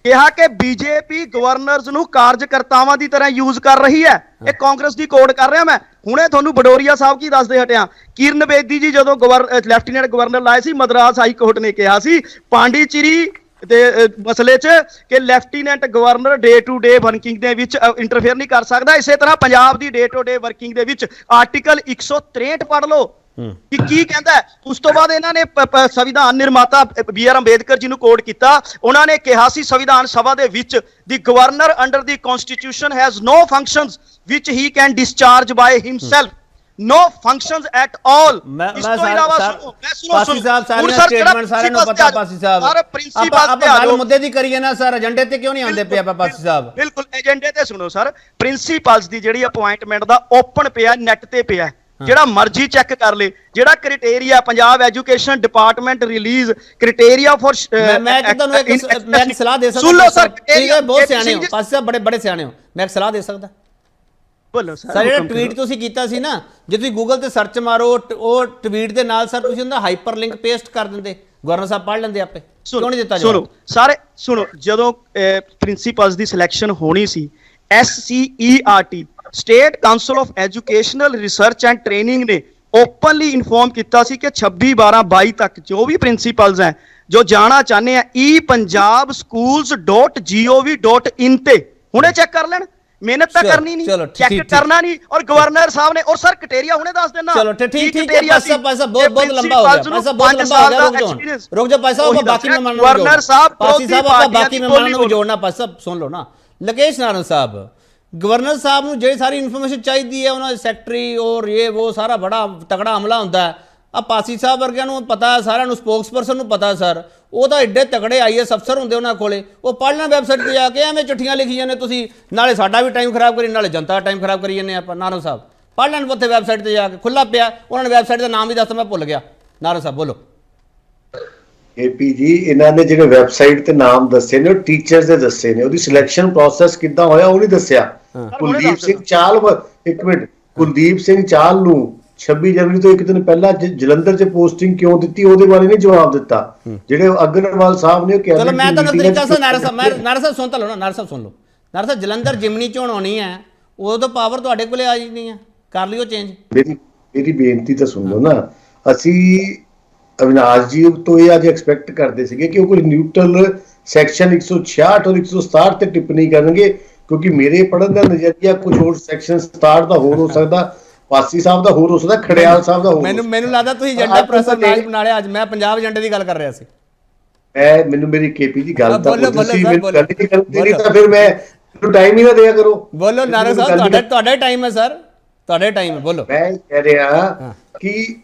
ਕਿਹਾ ਕਿ ਬੀਜੇਪੀ ਗਵਰਨਰਸ ਨੂੰ ਕਾਰਜਕਰਤਾਵਾਂ ਦੀ ਤਰ੍ਹਾਂ ਯੂਜ਼ ਕਰ ਰਹੀ ਹੈ। ਇਹ ਕਾਂਗਰਸ ਦੀ ਕੋਡ ਕਰ ਰਿਹਾ ਮੈਂ। ਹੁਣੇ ਤੁਹਾਨੂੰ ਬਡੋਰੀਆ ਸਾਹਿਬ ਕੀ ਦੱਸਦੇ ਹਟਿਆ, ਕਿਰਨ ਬੇਦੀ ਜੀ ਜਦੋਂ ਲੈਫਟੀਨੈਂਟ ਗਵਰਨਰ ਲਾਏ ਸੀ, ਮਦਰਾਸ ਹਾਈ ਕੋਰਟ ਨੇ ਕਿਹਾ ਸੀ ਪਾਂਡੀਚੇਰੀ ਦੇ ਮਸਲੇ 'ਚ ਕਿ lieutenant governor day to day working ਦੇ ਵਿੱਚ ਇੰਟਰਫੇਅਰ ਨਹੀਂ ਕਰ ਸਕਦਾ। ਇਸੇ ਤਰ੍ਹਾਂ ਪੰਜਾਬ ਦੀ ਡੇ ਟੂ ਡੇ ਵਰਕਿੰਗ ਦੇ ਵਿੱਚ ਆਰਟੀਕਲ 163 ਪੜ੍ਹ ਲਓ ਕਿ ਕੀ ਕਹਿੰਦਾ। ਉਸ ਤੋਂ ਬਾਅਦ ਇਹਨਾਂ ਨੇ ਸੰਵਿਧਾਨ ਨਿਰਮਾਤਾ BR ਅੰਬੇਦਕਰ ਜੀ ਨੂੰ ਕੋਟ ਕੀਤਾ। ਉਹਨਾਂ ਨੇ ਕਿਹਾ ਸੀ ਸੰਵਿਧਾਨ ਸਭਾ ਦੇ ਵਿੱਚ, the governor under the constitution has no functions which he can discharge by himself, no functions at all। ਇਸ ਤੋਂ ਇਲਾਵਾ ਪਾਸੀ ਸਾਹਿਬ ਸਾਰੀਆਂ ਸਟੇਟਮੈਂਟ ਸਾਰਿਆਂ ਨੂੰ ਪਤਾ। ਪਾਸੀ ਸਾਹਿਬ ਆਪਾਂ ਗੱਲ ਮੁੱਦੇ ਦੀ ਕਰੀਏ ਨਾ ਸਰ, ਏਜੰਡੇ ਤੇ ਕਿਉਂ ਨਹੀਂ ਆਉਂਦੇ ਪਏ ਆਪਾਂ? ਪਾਸੀ ਸਾਹਿਬ ਬਿਲਕੁਲ ਏਜੰਡੇ ਤੇ ਸੁਣੋ ਸਰ, ਪ੍ਰਿੰਸੀਪਲਸ ਦੀ ਜਿਹੜੀ ਅਪਾਇੰਟਮੈਂਟ ਦਾ ਓਪਨ ਪਿਆ, ਨੈਟ ਤੇ ਪਿਆ, ਜਿਹੜਾ ਮਰਜ਼ੀ ਚੈੱਕ ਕਰ ਲੇ। ਜਿਹੜਾ criteria Punjab education department release criteria for, ਮੈਂ ਤੁਹਾਨੂੰ ਇੱਕ ਸਲਾਹ ਦੇ ਸਕਦਾ। ਸੁਣ ਲਓ ਸਰ, ਠੀਕ ਹੈ, ਬਹੁਤ ਸਿਆਣੇ ਹੋ ਪਾਸੀ ਸਾਹਿਬ, ਬੜੇ ਸਿਆਣੇ ਹੋ, ਮੈਂ ਇੱਕ ਸਲਾਹ ਦੇ ਸਕਦਾ। ਬੋਲੋ ਸਰ ਸਰ ਜਿਹੜਾ ਟਵੀਟ ਤੁਸੀਂ ਕੀਤਾ ਸੀ ਨਾ, ਜੇ ਤੁਸੀਂ ਗੂਗਲ ਤੇ ਸਰਚ ਮਾਰੋ ਉਹ ਟਵੀਟ ਦੇ ਨਾਲ ਸਰ ਤੁਸੀਂ ਉਹਦਾ ਹਾਈਪਰਲਿੰਕ ਪੇਸਟ ਕਰ ਦਿੰਦੇ, ਗਵਰਨਰ ਸਾਹਿਬ ਪੜ੍ਹ ਲੈਂਦੇ ਆਪੇ, ਕਿਉਂ ਨਹੀਂ ਦਿੱਤਾ ਜਵਾਬ? ਸੁਣੋ ਸਾਰੇ ਸੁਣੋ, ਜਦੋਂ ਪ੍ਰਿੰਸੀਪਲਸ ਦੀ ਸਿਲੈਕਸ਼ਨ ਹੋਣੀ ਸੀ, SCERT state council of educational research and training ਨੇ ਓਪਨਲੀ ਇਨਫੋਰਮ ਕੀਤਾ ਸੀ ਕਿ 26/12/22 ਤੱਕ ਜੋ ਵੀ ਪ੍ਰਿੰਸੀਪਲਸ ਹੈ ਜੋ ਜਾਣਾ ਚਾਹੁੰਦੇ ਆ epunjabschools.gov.in ਤੇ ਹੁਣੇ ਚੈੱਕ ਕਰ ਲੈਣ, ਮਿਹਨਤ ਤਾਂ ਚਲੋ, ਕਰਨੀ ਨਹੀਂ, ਚਲੋ, ਚੈੱਕ ਠੀਕ, ਕਰਨਾ ਨਹੀਂ। ਔਰ ਗਵਰਨਰ ਸਾਹਿਬ ਨੇ, ਔਰ ਸਰ ਕਟੇਰੀਆ ਹੁਣੇ ਦੱਸ ਦੇਣਾ। ਚਲੋ ਠੀਕ ਹੈ ਪੈਸਾ ਬਹੁਤ ਲੰਬਾ ਹੋ ਗਿਆ, ਪੈਸਾ ਬਹੁਤ ਲੰਬਾ ਹੋ ਗਿਆ, रुक जाओ पैसा आपको बाकी मेहमानों को गवर्नर साहब पासी साहब आपको बाकी मेहमानों को जोड़ना पैसा सुन लो ना। लकेश नारायण साहब, गवर्नर साहब ਨੂੰ ਜਿਹੜੀ ਸਾਰੀ ਇਨਫੋਰਮੇਸ਼ਨ ਚਾਹੀਦੀ ਹੈ, ਉਹਨਾਂ ਦੇ ਸੈਕਟਰੀ ਔਰ ਇਹ ਉਹ ਸਾਰਾ ਬੜਾ ਤਕੜਾ ਹਮਲਾ ਹੁੰਦਾ ਹੈ। ਆ ਪਾਸੀ ਸਾਹਿਬ ਵਰਗਿਆਂ ਨੂੰ ਪਤਾ ਹੈ, ਸਾਰਿਆਂ ਨੂੰ ਸਪੋਕਸਪਰਸਨ ਨੂੰ ਪਤਾ ਸਰ, ਉਹ ਤਾਂ ਐਡੇ ਤਕੜੇ IAS ਅਫਸਰ ਹੁੰਦੇ ਉਹਨਾਂ ਕੋਲੇ, ਉਹ ਪੜ੍ਹ ਲੈਣ ਵੈਬਸਾਈਟ ਤੇ ਜਾ ਕੇ ਐਵੇਂ ਚਿੱਠੀਆਂ ਲਿਖੀ ਜਾਂਦੇ ਤੁਸੀਂ, ਨਾਲੇ ਸਾਡਾ ਵੀ ਟਾਈਮ ਖਰਾਬ ਕਰੀ, ਨਾਲੇ ਜਨਤਾ ਦਾ ਟਾਈਮ ਖਰਾਬ ਕਰੀ ਜਾਂਦੇ ਆਪਾਂ। ਨਾਰੋ ਸਾਹਿਬ ਪੜ੍ਹ ਲੈਣ ਉੱਥੇ ਵੈਬਸਾਈਟ ਤੇ ਜਾ ਕੇ, ਖੁੱਲਾ ਪਿਆ, ਉਹਨਾਂ ਨੇ ਵੈਬਸਾਈਟ ਦਾ ਨਾਮ ਵੀ ਦੱਸਤਾ, ਮੈਂ ਭੁੱਲ ਗਿਆ। ਨਾਰੋ ਸਾਹਿਬ ਬੋਲੋ। AP ਜੀ, ਇਹਨਾਂ ਨੇ ਜਿਹੜੇ ਵੈਬਸਾਈਟ ਤੇ ਨਾਮ ਦੱਸੇ ਨੇ ਉਹ ਟੀਚਰਸ ਦੇ ਦੱਸੇ ਨੇ, ਉਹਦੀ ਸਿਲੈਕਸ਼ਨ ਪ੍ਰੋਸੈਸ ਕਿੱਦਾਂ ਹੋਇਆ ਉਹ ਨਹੀਂ ਦੱਸਿਆ। ਕੁਲਦੀਪ ਸਿੰਘ ਚਾਹਲ, ਇੱਕ ਮਿੰਟ, ਕੁਲਦੀਪ ਸਿੰਘ ਚਾਹਲ ਨੂੰ 26 ਜਨਵਰੀ ਤੋਂ ਇੱਕ ਦਿਨ ਪਹਿਲਾਂ ਜਲੰਧਰ 'ਚ ਪੋਸਟਿੰਗ ਕਿਉਂ ਦਿੱਤੀ, ਉਹਦੇ ਬਾਰੇ ਨਹੀਂ ਜਵਾਬ ਦਿੱਤਾ। ਜਿਹੜੇ ਅਗਰਵਾਲ ਸਾਹਿਬ ਨੇ ਉਹ ਕਿਹਾ, ਚਲੋ ਮੈਂ ਤੁਹਾਨੂੰ ਤਰੀਕਾ ਸਰ ਨਾਰਾ ਸਾਹਿਬ ਸੁਣ ਤਾਂ ਲਓ ਨਾ, ਨਾਰਾ ਸਾਹਿਬ ਸੁਣ ਲਓ। ਨਾਰਾ ਸਾਹਿਬ ਜਲੰਧਰ ਜਿਮਨੀ ਚੋਣ ਹੋਣੀ ਹੈ, ਉਦੋਂ ਪਾਵਰ ਤੁਹਾਡੇ ਕੋਲੇ ਆ ਜਾਣੀ ਹੈ, ਕਰ ਲਿਓ ਚੇਂਜ। ਮੇਰੀ ਬੇਨਤੀ ਤਾਂ ਸੁਣ ਲਓ ਨਾ। ਅਸੀਂ ਅਵਿਨਾਸ਼ ਜੀ ਤੋਂ ਇਹ ਅੱਜ ਐਕਸਪੈਕਟ ਕਰਦੇ ਸੀਗੇ ਕਿ ਉਹ ਕੋਈ ਨਿਊਟਰਲ ਸੈਕਸ਼ਨ 166 ਔਰ 167 ਤੇ ਟਿੱਪਣੀ ਕਰਨਗੇ, ਕਿਉਂਕਿ ਮੇਰੇ ਪੜ੍ਹਨ ਦਾ ਨਜ਼ਰੀਆ ਕੁਝ ਹੋਰ ਸੈਕਸ਼ਨ 67 ਦਾ ਹੋਰ ਹੋ ਸਕਦਾ, ਪਾਸੀ ਸਾਹਿਬ ਦਾ ਹੋਰ ਹੋ ਸਕਦਾ, ਖੜਿਆਲ ਸਾਹਿਬ ਦਾ ਹੋਰ। ਮੈਨੂੰ ਲੱਗਦਾ ਤੁਸੀਂ ਏਜੰਡਾ ਪ੍ਰੈਸਨਾਜ ਬਣਾ ਲਿਆ। ਅੱਜ ਮੈਂ ਪੰਜਾਬ ਏਜੰਡੇ ਦੀ ਗੱਲ ਕਰ ਰਿਹਾ ਸੀ। ਮੈਨੂੰ ਮੇਰੀ KP ਦੀ ਗੱਲ ਤਾਂ ਬੋਲੋ ਤੁਸੀਂ ਮੈਨੂੰ ਗੱਲ ਨਹੀਂ ਕਰਨੀ, ਤਾਂ ਫਿਰ ਮੈਂ ਟਾਈਮ ਹੀ ਨਾ ਦਿਆ ਕਰੋ। ਬੋਲੋ ਨਾਰਾ ਸਾਹਿਬ, ਤੁਹਾਡਾ ਟਾਈਮ ਹੈ ਸਰ, ਤੁਹਾਡਾ ਟਾਈਮ ਹੈ, ਬੋਲੋ। ਮੈਂ ਕਹਿ ਰਿਹਾ ਕਿ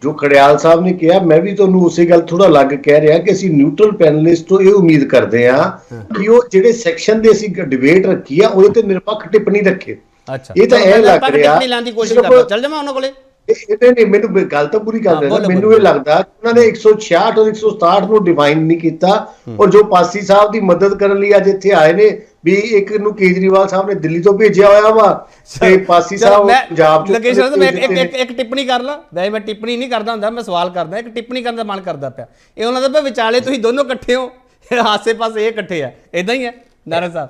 ਜੋ ਖੜਿਆਲ ਸਾਹਿਬ ਨੇ ਕਿਹਾ, ਮੈਂ ਵੀ ਤੁਹਾਨੂੰ ਉਸੇ ਗੱਲ ਥੋੜਾ ਅਲੱਗ ਕਹਿ ਰਿਹਾ ਕਿ ਅਸੀਂ ਨਿਊਟਰਲ ਪੈਨਲਿਸਟ ਤੋਂ ਇਹ ਉਮੀਦ ਕਰਦੇ ਹਾਂ ਕਿ ਉਹ ਜਿਹੜੇ ਸੈਕਸ਼ਨ ਦੇ ਅਸੀਂ ਡਿਬੇਟ ਰੱਖੀ ਆ ਉਹਦੇ ਤੇ ਨਿਰਪੱਖ ਟਿੱਪਣੀ ਰੱਖੇ। ਅੱਛਾ, ਇਹ ਤਾਂ ਇਹ ਲੱਗ ਰਿਹਾ ਟਿੱਪਣੀ ਲਾਉਣ ਦੀ ਕੋਸ਼ਿਸ਼ ਕਰਦਾ, ਚੱਲ ਜਾਵਾਂ ਉਹਨਾਂ ਕੋਲੇ। ਨਹੀਂ, ਮੈਨੂੰ ਗੱਲ ਤਾਂ ਪੂਰੀ ਕਰ ਰਿਹਾ। ਮੈਨੂੰ ਇਹ ਲੱਗਦਾ ਕਿ ਉਹਨਾਂ ਨੇ 166 ਔਰ 167 ਨੂੰ ਡਿਫਾਈਨ ਨਹੀਂ ਕੀਤਾ, ਔਰ ਜੋ ਪਾਸੀ ਸਾਹਿਬ ਦੀ ਮਦਦ ਕਰਨ ਲਈ ਅੱਜ ਇੱਥੇ ਆਏ ਨੇ, ਵੀ ਇੱਕ ਨੂੰ ਕੇਜਰੀਵਾਲ ਸਾਹਿਬ ਨੇ ਦਿੱਲੀ ਤੋਂ ਭੇਜਿਆ ਹੋਇਆ ਵਾ ਤੇ ਪਾਸੀ ਸਾਹਿਬ ਪੰਜਾਬ ਚ। ਲਕੇਸ਼ ਸਾਹਿਬ ਇੱਕ ਟਿੱਪਣੀ ਕਰ ਲਾ। ਵੈਸੇ ਮੈਂ ਟਿੱਪਣੀ ਨਹੀਂ ਕਰਦਾ ਹੁੰਦਾ, ਮੈਂ ਸਵਾਲ ਕਰਦਾ, ਇੱਕ ਟਿੱਪਣੀ ਕਰਨ ਦਾ ਮਨ ਕਰਦਾ ਪਿਆ। ਇਹ ਉਹਨਾਂ ਦਾ ਵਿਚਾਲੇ ਤੁਸੀਂ ਦੋਨੋਂ ਇਕੱਠੇ ਹੋ, ਆਸੇ ਪਾਸੇ ਇਹ ਇਕੱਠੇ ਆ, ਇਦਾਂ ਹੀ ਹੈ ਨਾਰਾ ਸਾਹਿਬ।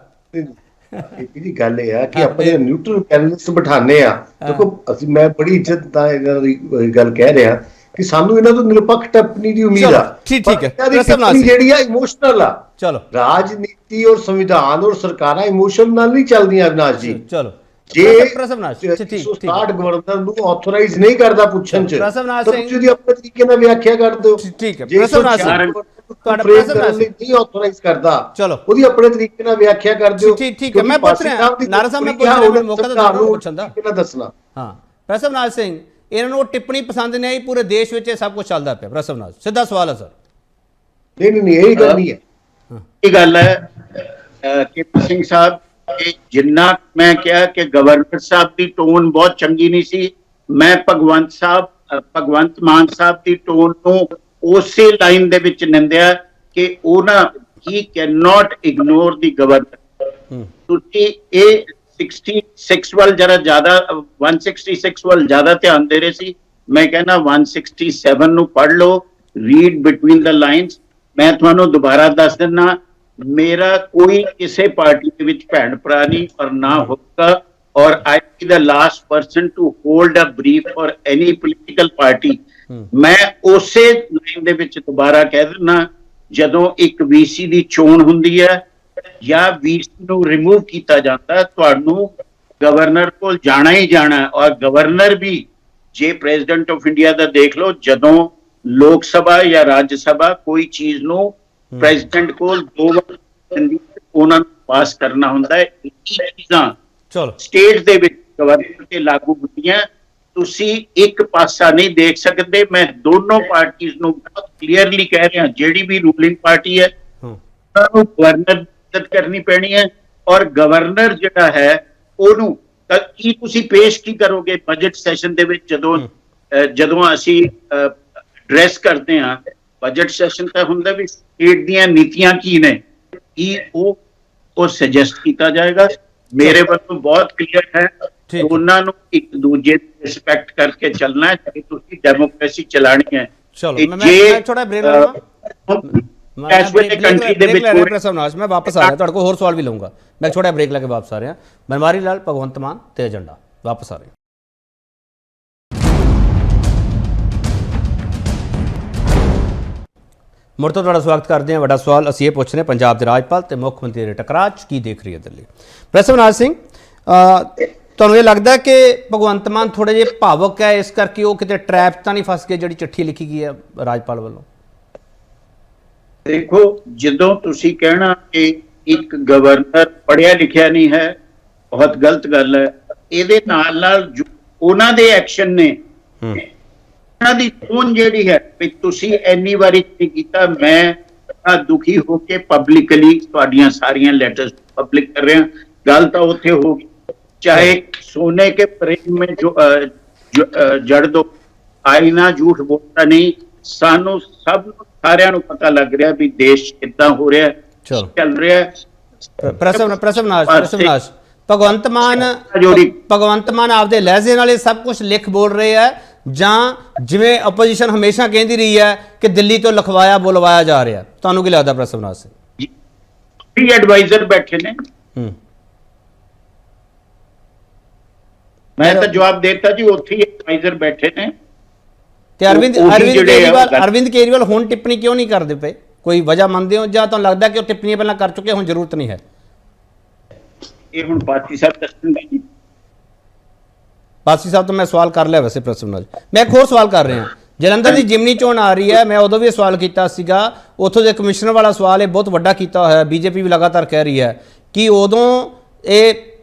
ਇਹਦੀ ਗੱਲ ਇਹ ਆ ਕਿ ਆਪਾਂ ਜਿਹੜੇ ਨਿਊਟਰਲ ਪੈਨਲਿਸਟ ਬਿਠਾਣੇ ਆ, ਦੇਖੋ ਅਸੀਂ, ਮੈਂ ਬੜੀ ਇੱਜ਼ਤ ਨਾਲ ਇਹਨਾਂ ਦੀ ਗੱਲ ਕਹਿ ਰਿਹਾ ਕਿ ਸਾਨੂੰ ਇਹਨਾਂ ਤੋਂ ਨਿਰਪੱਖ ਟਿੱਪਣੀ ਦੀ ਉਮੀਦ ਆ। ਠੀਕ ਹੈ, ਜਿਹੜੀ ਆ ਇਮੋਸ਼ਨਲ ਆ। ਚਲੋ, ਰਾਜਨੀਤੀ ਔਰ ਸੰਵਿਧਾਨ ਔਰ ਸਰਕਾਰਾਂ ਇਮੋਸ਼ਨ ਨਾਲ ਨਹੀਂ ਚੱਲਦੀਆਂ ਅਵਿਨਾਸ਼ ਜੀ। ਚਲੋ, ਜੇ 167 ਗਵਰਨਰ ਨੂੰ ਆਥੋਰਾਈਜ਼ ਨਹੀਂ ਕਰਦਾ ਪੁੱਛਣ ਚ, ਤਾਂ ਤੁਸੀਂ ਉਹਦੀ ਆਪਣੇ ਤਰੀਕੇ ਨਾਲ ਵਿਆਖਿਆ ਕਰ ਦਿਓ। ਠੀਕ ਹੈ, ਤੁਹਾਡਾ ਨਹੀਂ ਆਥੋਰਾਈਜ਼ ਕਰਦਾ, ਚਲੋ ਉਹਦੀ ਆਪਣੇ ਤਰੀਕੇ ਨਾਲ ਵਿਆਖਿਆ ਕਰ ਦਿਓ। ਠੀਕ ਹੈ, ਮੈਂ ਪੁੱਛ ਰਿਹਾ ਨਾਰਾ ਸਾਹਿਬ, ਮੈਂ ਪੁੱਛ ਰਿਹਾ, ਮੈਨੂੰ ਮੌਕਾ ਤਾਂ ਤੁਹਾਨੂੰ ਪੁੱਛਣ ਦਾ ਦੱਸਣਾ। ਹਾਂ, ਪ੍ਰਸਵਨਾਜ ਸਿੰਘ, ਇਹਨਾਂ ਨੂੰ ਟਿੱਪਣੀ ਪਸੰਦ ਨਹੀਂ ਆਈ, ਪੂਰੇ ਦੇਸ਼ ਵਿੱਚ ਇਹ ਸਭ ਕੁਝ ਚੱਲਦਾ ਪਿਆ। ਪ੍ਰਸਵਨਾਜ, ਸਿੱਧਾ ਸਵਾਲ ਹੈ ਸਰ। ਨਹੀਂ, ਇਹ ਗੱਲ ਨਹੀਂ ਹੈ। ਇਹ ਗੱਲ ਹੈ ਕਿ ਸਿੰਘ ਸਾਹਿਬ, ਜਿੰਨਾ ਮੈਂ ਕਿਹਾ ਕਿ ਗਵਰਨਰ ਸਾਹਿਬ ਦੀ ਟੋਨ ਬਹੁਤ ਚੰਗੀ ਨਹੀਂ ਸੀ, ਮੈਂ ਭਗਵੰਤ ਮਾਨ ਸਾਹਿਬ ਦੀ ਟੋਨ ਨੂੰ ਉਸੇ ਲਾਈਨ ਦੇ ਵਿੱਚ ਨਿੰਦਿਆ ਕਿ ਉਹਨਾਂ ਹੀ can not ignore the governor. ਤੁਸੀਂ ਇਹ 66 ਵੱਲ ਜਰਾ ਜ਼ਿਆਦਾ, 166 ਵੱਲ ਜ਼ਿਆਦਾ ਧਿਆਨ ਦੇ ਰਹੇ ਸੀ। ਮੈਂ ਕਹਿੰਦਾ 167 ਨੂੰ ਪੜ੍ਹ ਲਓ, ਰੀਡ ਬਿਟਵੀਨ ਦ ਲਾਈਨਸ। ਮੈਂ ਤੁਹਾਨੂੰ ਦੁਬਾਰਾ ਦੱਸ ਦਿੰਦਾ, ਮੇਰਾ ਕੋਈ ਕਿਸੇ ਪਾਰਟੀ ਦੇ ਵਿੱਚ ਭੈਣ ਭਰਾ ਨਹੀਂ ਔਰ ਨਾ ਹੋਊਗਾ, ਔਰ I be the last person to hold a brief for any political party. ਮੈਂ ਉਸੇ ਲਾਈਨ ਦੇ ਵਿੱਚ ਦੁਬਾਰਾ ਕਹਿ ਦਿੰਦਾ, ਜਦੋਂ ਇੱਕ VC ਦੀ ਚੋਣ ਹੁੰਦੀ ਹੈ ਜਾਂ VC ਨੂੰ ਰਿਮੂਵ ਕੀਤਾ ਜਾਂਦਾ, ਤੁਹਾਨੂੰ ਗਵਰਨਰ ਕੋਲ ਜਾਣਾ ਹੀ ਜਾਣਾ। ਔਰ ਗਵਰਨਰ ਵੀ, ਜੇ ਪ੍ਰੈਜ਼ੀਡੈਂਟ ਆਫ ਇੰਡੀਆ ਦਾ ਦੇਖ ਲਓ, ਜਦੋਂ ਲੋਕ ਸਭਾ ਜਾਂ ਰਾਜ ਸਭਾ ਕੋਈ ਚੀਜ਼ ਨੂੰ ਪ੍ਰੈਜ਼ੀਡੈਂਟ ਕੋਲ 2 ਵਾਰ ਉਹਨਾਂ ਨੂੰ ਪਾਸ ਕਰਨਾ ਹੁੰਦਾ ਹੈ। ਇਹ ਚੀਜ਼ਾਂ ਚਲੋ ਸਟੇਟ ਦੇ ਵਿੱਚ ਗਵਰਨਰ ਤੇ ਲਾਗੂ ਹੁੰਦੀਆਂ। ਤੁਸੀਂ ਇੱਕ ਪਾਸਾ ਨਹੀਂ ਦੇਖ ਸਕਦੇ। ਮੈਂ ਦੋਨੋਂ ਪਾਰਟੀਆਂ ਨੂੰ ਬਹੁਤ ਕਲੀਅਰਲੀ ਕਹਿ ਰਿਹਾ, ਜਿਹੜੀ ਵੀ ਰੂਲਿੰਗ ਪਾਰਟੀ ਹੈ ਉਹਨਾਂ ਨੂੰ ਗਵਰਨਰ ਦੀ ਮਦਦ ਕਰਨੀ ਪੈਣੀ ਹੈ, ਔਰ ਗਵਰਨਰ ਜਿਹੜਾ ਹੈ ਉਹਨੂੰ ਕੀ ਤੁਸੀਂ ਪੇਸ਼ ਕੀ ਕਰੋਗੇ ਬਜਟ ਸੈਸ਼ਨ ਦੇ ਵਿੱਚ? ਜਦੋਂ ਅਸੀਂ ਐਡਰੈਸ ਕਰਦੇ ਹਾਂ ਬਜਟ ਸੈਸ਼ਨ, ਤਾਂ ਹੁੰਦਾ ਵੀ ਸਟੇਟ ਦੀਆਂ ਨੀਤੀਆਂ ਕੀ ਨੇ, ਕੀ ਉਹ ਸੁਜੈਸਟ ਕੀਤਾ ਜਾਏਗਾ। ਮੇਰੇ ਵੱਲੋਂ ਬਹੁਤ ਕਲੀਅਰ ਹੈ ਠੀਕ ਹੈ। ਉਹਨਾਂ ਨੂੰ ਇੱਕ ਦੂਜੇ ਦੀ ਰਿਸਪੈਕਟ ਕਰਕੇ ਚੱਲਣਾ ਹੈ ਜੇ ਤੁਸੀਂ ਡੈਮੋਕ੍ਰੇਸੀ ਚਲਾਣੀ ਹੈ। ਚਲੋ ਤੇ ਮੈਂ ਥੋੜਾ ਬ੍ਰੇਕ ਲਵਾਂ। ਇਸ ਵੇਲੇ ਕੰਟਰੀ ਦੇ ਵਿੱਚ ਮੈਂ ਵਾਪਸ ਆ ਰਿਹਾ, ਤੁਹਾਡੇ ਕੋਲ ਹੋਰ ਸਵਾਲ ਵੀ ਲਊਂਗਾ। ਮੈਂ ਛੋਟਾ ਬ੍ਰੇਕ ਲੈ ਕੇ ਵਾਪਸ ਆ ਰਿਹਾ। ਬਨਵਾਰੀ ਲਾਲ, ਭਗਵੰਤ ਮਾਨ ਤੇ ਏਜੰਡਾ, ਵਾਪਸ ਆ ਰਹੇ। ਮੁੜ ਤੋਂ ਤੁਹਾਡਾ ਸਵਾਗਤ ਕਰਦੇ ਹਾਂ। ਵੱਡਾ ਸਵਾਲ ਅਸੀਂ ਇਹ ਪੁੱਛ ਰਹੇ ਪੰਜਾਬ ਦੇ ਰਾਜਪਾਲ ਤੇ ਮੁੱਖ ਮੰਤਰੀ ਦੇ ਟਕਰਾਅ 'ਚ ਕੀ ਦੇਖ ਰਹੀ ਹੈ ਦਿੱਲੀ। ਪ੍ਰੋਫੈਸਰ ਅਵਿਨਾਸ਼ ਸਿੰਘ, ਤੁਹਾਨੂੰ ਇਹ ਲੱਗਦਾ ਕਿ ਭਗਵੰਤ ਮਾਨ ਥੋੜੇ ਜਿਹੇ ਭਾਵੁਕ ਹੈ, ਇਸ ਕਰਕੇ ਉਹ ਕਿਤੇ ਟਰੈਪ ਤਾਂ ਨਹੀਂ ਫਸ ਗਏ ਜਿਹੜੀ ਚਿੱਠੀ ਲਿਖੀ ਗਈ ਹੈ ਰਾਜਪਾਲ ਵੱਲੋਂ? ਦੇਖੋ, ਜਦੋਂ ਤੁਸੀਂ ਕਹਿਣਾ ਕਿ ਇੱਕ ਗਵਰਨਰ ਪੜ੍ਹਿਆ ਲਿਖਿਆ ਨਹੀਂ ਹੈ, ਬਹੁਤ ਗਲਤ ਗੱਲ ਹੈ। ਇਹਦੇ ਨਾਲ ਉਹਨਾਂ ਦੇ ਐਕਸ਼ਨ ਨੇ, ਉਹਨਾਂ ਦੀ ਟੋਨ ਜਿਹੜੀ ਹੈ ਵੀ ਤੁਸੀਂ ਇੰਨੀ ਵਾਰੀ ਕੀ ਕੀਤਾ, ਮੈਂ ਦੁਖੀ ਹੋ ਕੇ ਪਬਲਿਕਲੀ ਤੁਹਾਡੀਆਂ ਸਾਰੀਆਂ ਲੈਟਰਸ ਪਬਲਿਕ ਕਰ ਰਿਹਾ। ਗੱਲ ਤਾਂ ਉੱਥੇ ਹੋ ਗਈ, ਚਾਹੇ ਸੋਨੇ ਕੇ ਪ੍ਰੇਮ में ਜੜ ਦੋ, ਆईना झूठ बोलता नहीं। ਸਾਨੂੰ ਸਭ ਸਾਰਿਆਂ ਨੂੰ ਪਤਾ ਲੱਗ ਰਿਹਾ ਵੀ ਦੇਸ਼ ਕਿੱਦਾਂ ਹੋ ਰਿਹਾ, ਚੱਲ ਰਿਹਾ। ਪ੍ਰਸਵਨਾਸ਼ ਭਗਵੰਤ ਮਾਨ ਆਪਦੇ ਲਹਿਜ਼ੇ ਨਾਲ ਇਹ ਸਭ ਕੁਝ ਲਿਖ ਬੋਲ ਰਹੇ ਹੈ, ਜਾਂ ਜਿਵੇਂ ਆਪੋਜੀਸ਼ਨ ਹਮੇਸ਼ਾ ਕਹਿੰਦੀ ਰਹੀ ਹੈ ਕਿ ਦਿੱਲੀ ਤੋਂ ਲਿਖਵਾਇਆ ਬੁਲਵਾਇਆ ਜਾ ਰਿਹਾ? ਤੁਹਾਨੂੰ ਕੀ ਲੱਗਦਾ ਪ੍ਰਸਵਨਾਸ਼ ਸਿੰਘ? ਜੀ ਐਡਵਾਈਜ਼ਰ ਬੈਠੇ ਨੇ, ਮੈਂ ਤਾਂ ਜਵਾਬ ਦੇਤਾ ਜੀ, ਉੱਥੇ ਹੀ ਐਡਵਾਈਜ਼ਰ ਬੈਠੇ ਨੇ। ਤੇ ਅਰਵਿੰਦ ਕੇਜਰੀਵਾਲ ਹੁਣ ਟਿੱਪਣੀ ਕਿਉਂ ਨਹੀਂ ਕਰਦੇ ਪਏ? ਕੋਈ ਵਜ੍ਹਾ ਮੰਨਦੇ ਹੋ, ਜਾਂ ਤੁਹਾਨੂੰ ਲੱਗਦਾ ਕਿ ਉਹ ਟਿੱਪਣੀਆਂ ਪਹਿਲਾਂ ਕਰ ਚੁੱਕੇ, ਹੁਣ ਜ਼ਰੂਰਤ ਨਹੀਂ ਹੈ? ਇਹ ਹੁਣ ਪਾਰਟੀ ਸਾਹਿਬ ਦੱਸਣਗੇ ਜੀ। ਪਾਸੀ ਸਾਹਿਬ ਤੋਂ ਮੈਂ ਸਵਾਲ ਕਰ ਲਿਆ ਵੈਸੇ ਪ੍ਰਸਵਨਾਜ। ਮੈਂ ਇੱਕ ਹੋਰ ਸਵਾਲ ਕਰ ਰਿਹਾ। ਜਲੰਧਰ ਦੀ ਜਿਮਨੀ ਚੋਣ ਆ ਰਹੀ ਹੈ, ਮੈਂ ਉਦੋਂ ਵੀ ਸਵਾਲ ਕੀਤਾ ਸੀਗਾ, ਉੱਥੋਂ ਦੇ ਕਮਿਸ਼ਨਰ ਵਾਲਾ ਸਵਾਲ ਇਹ ਬਹੁਤ ਵੱਡਾ ਕੀਤਾ ਹੋਇਆ। ਬੀਜੇਪੀ ਵੀ ਲਗਾਤਾਰ ਕਹਿ ਰਹੀ ਹੈ ਕਿ ਉਦੋਂ ਇਹ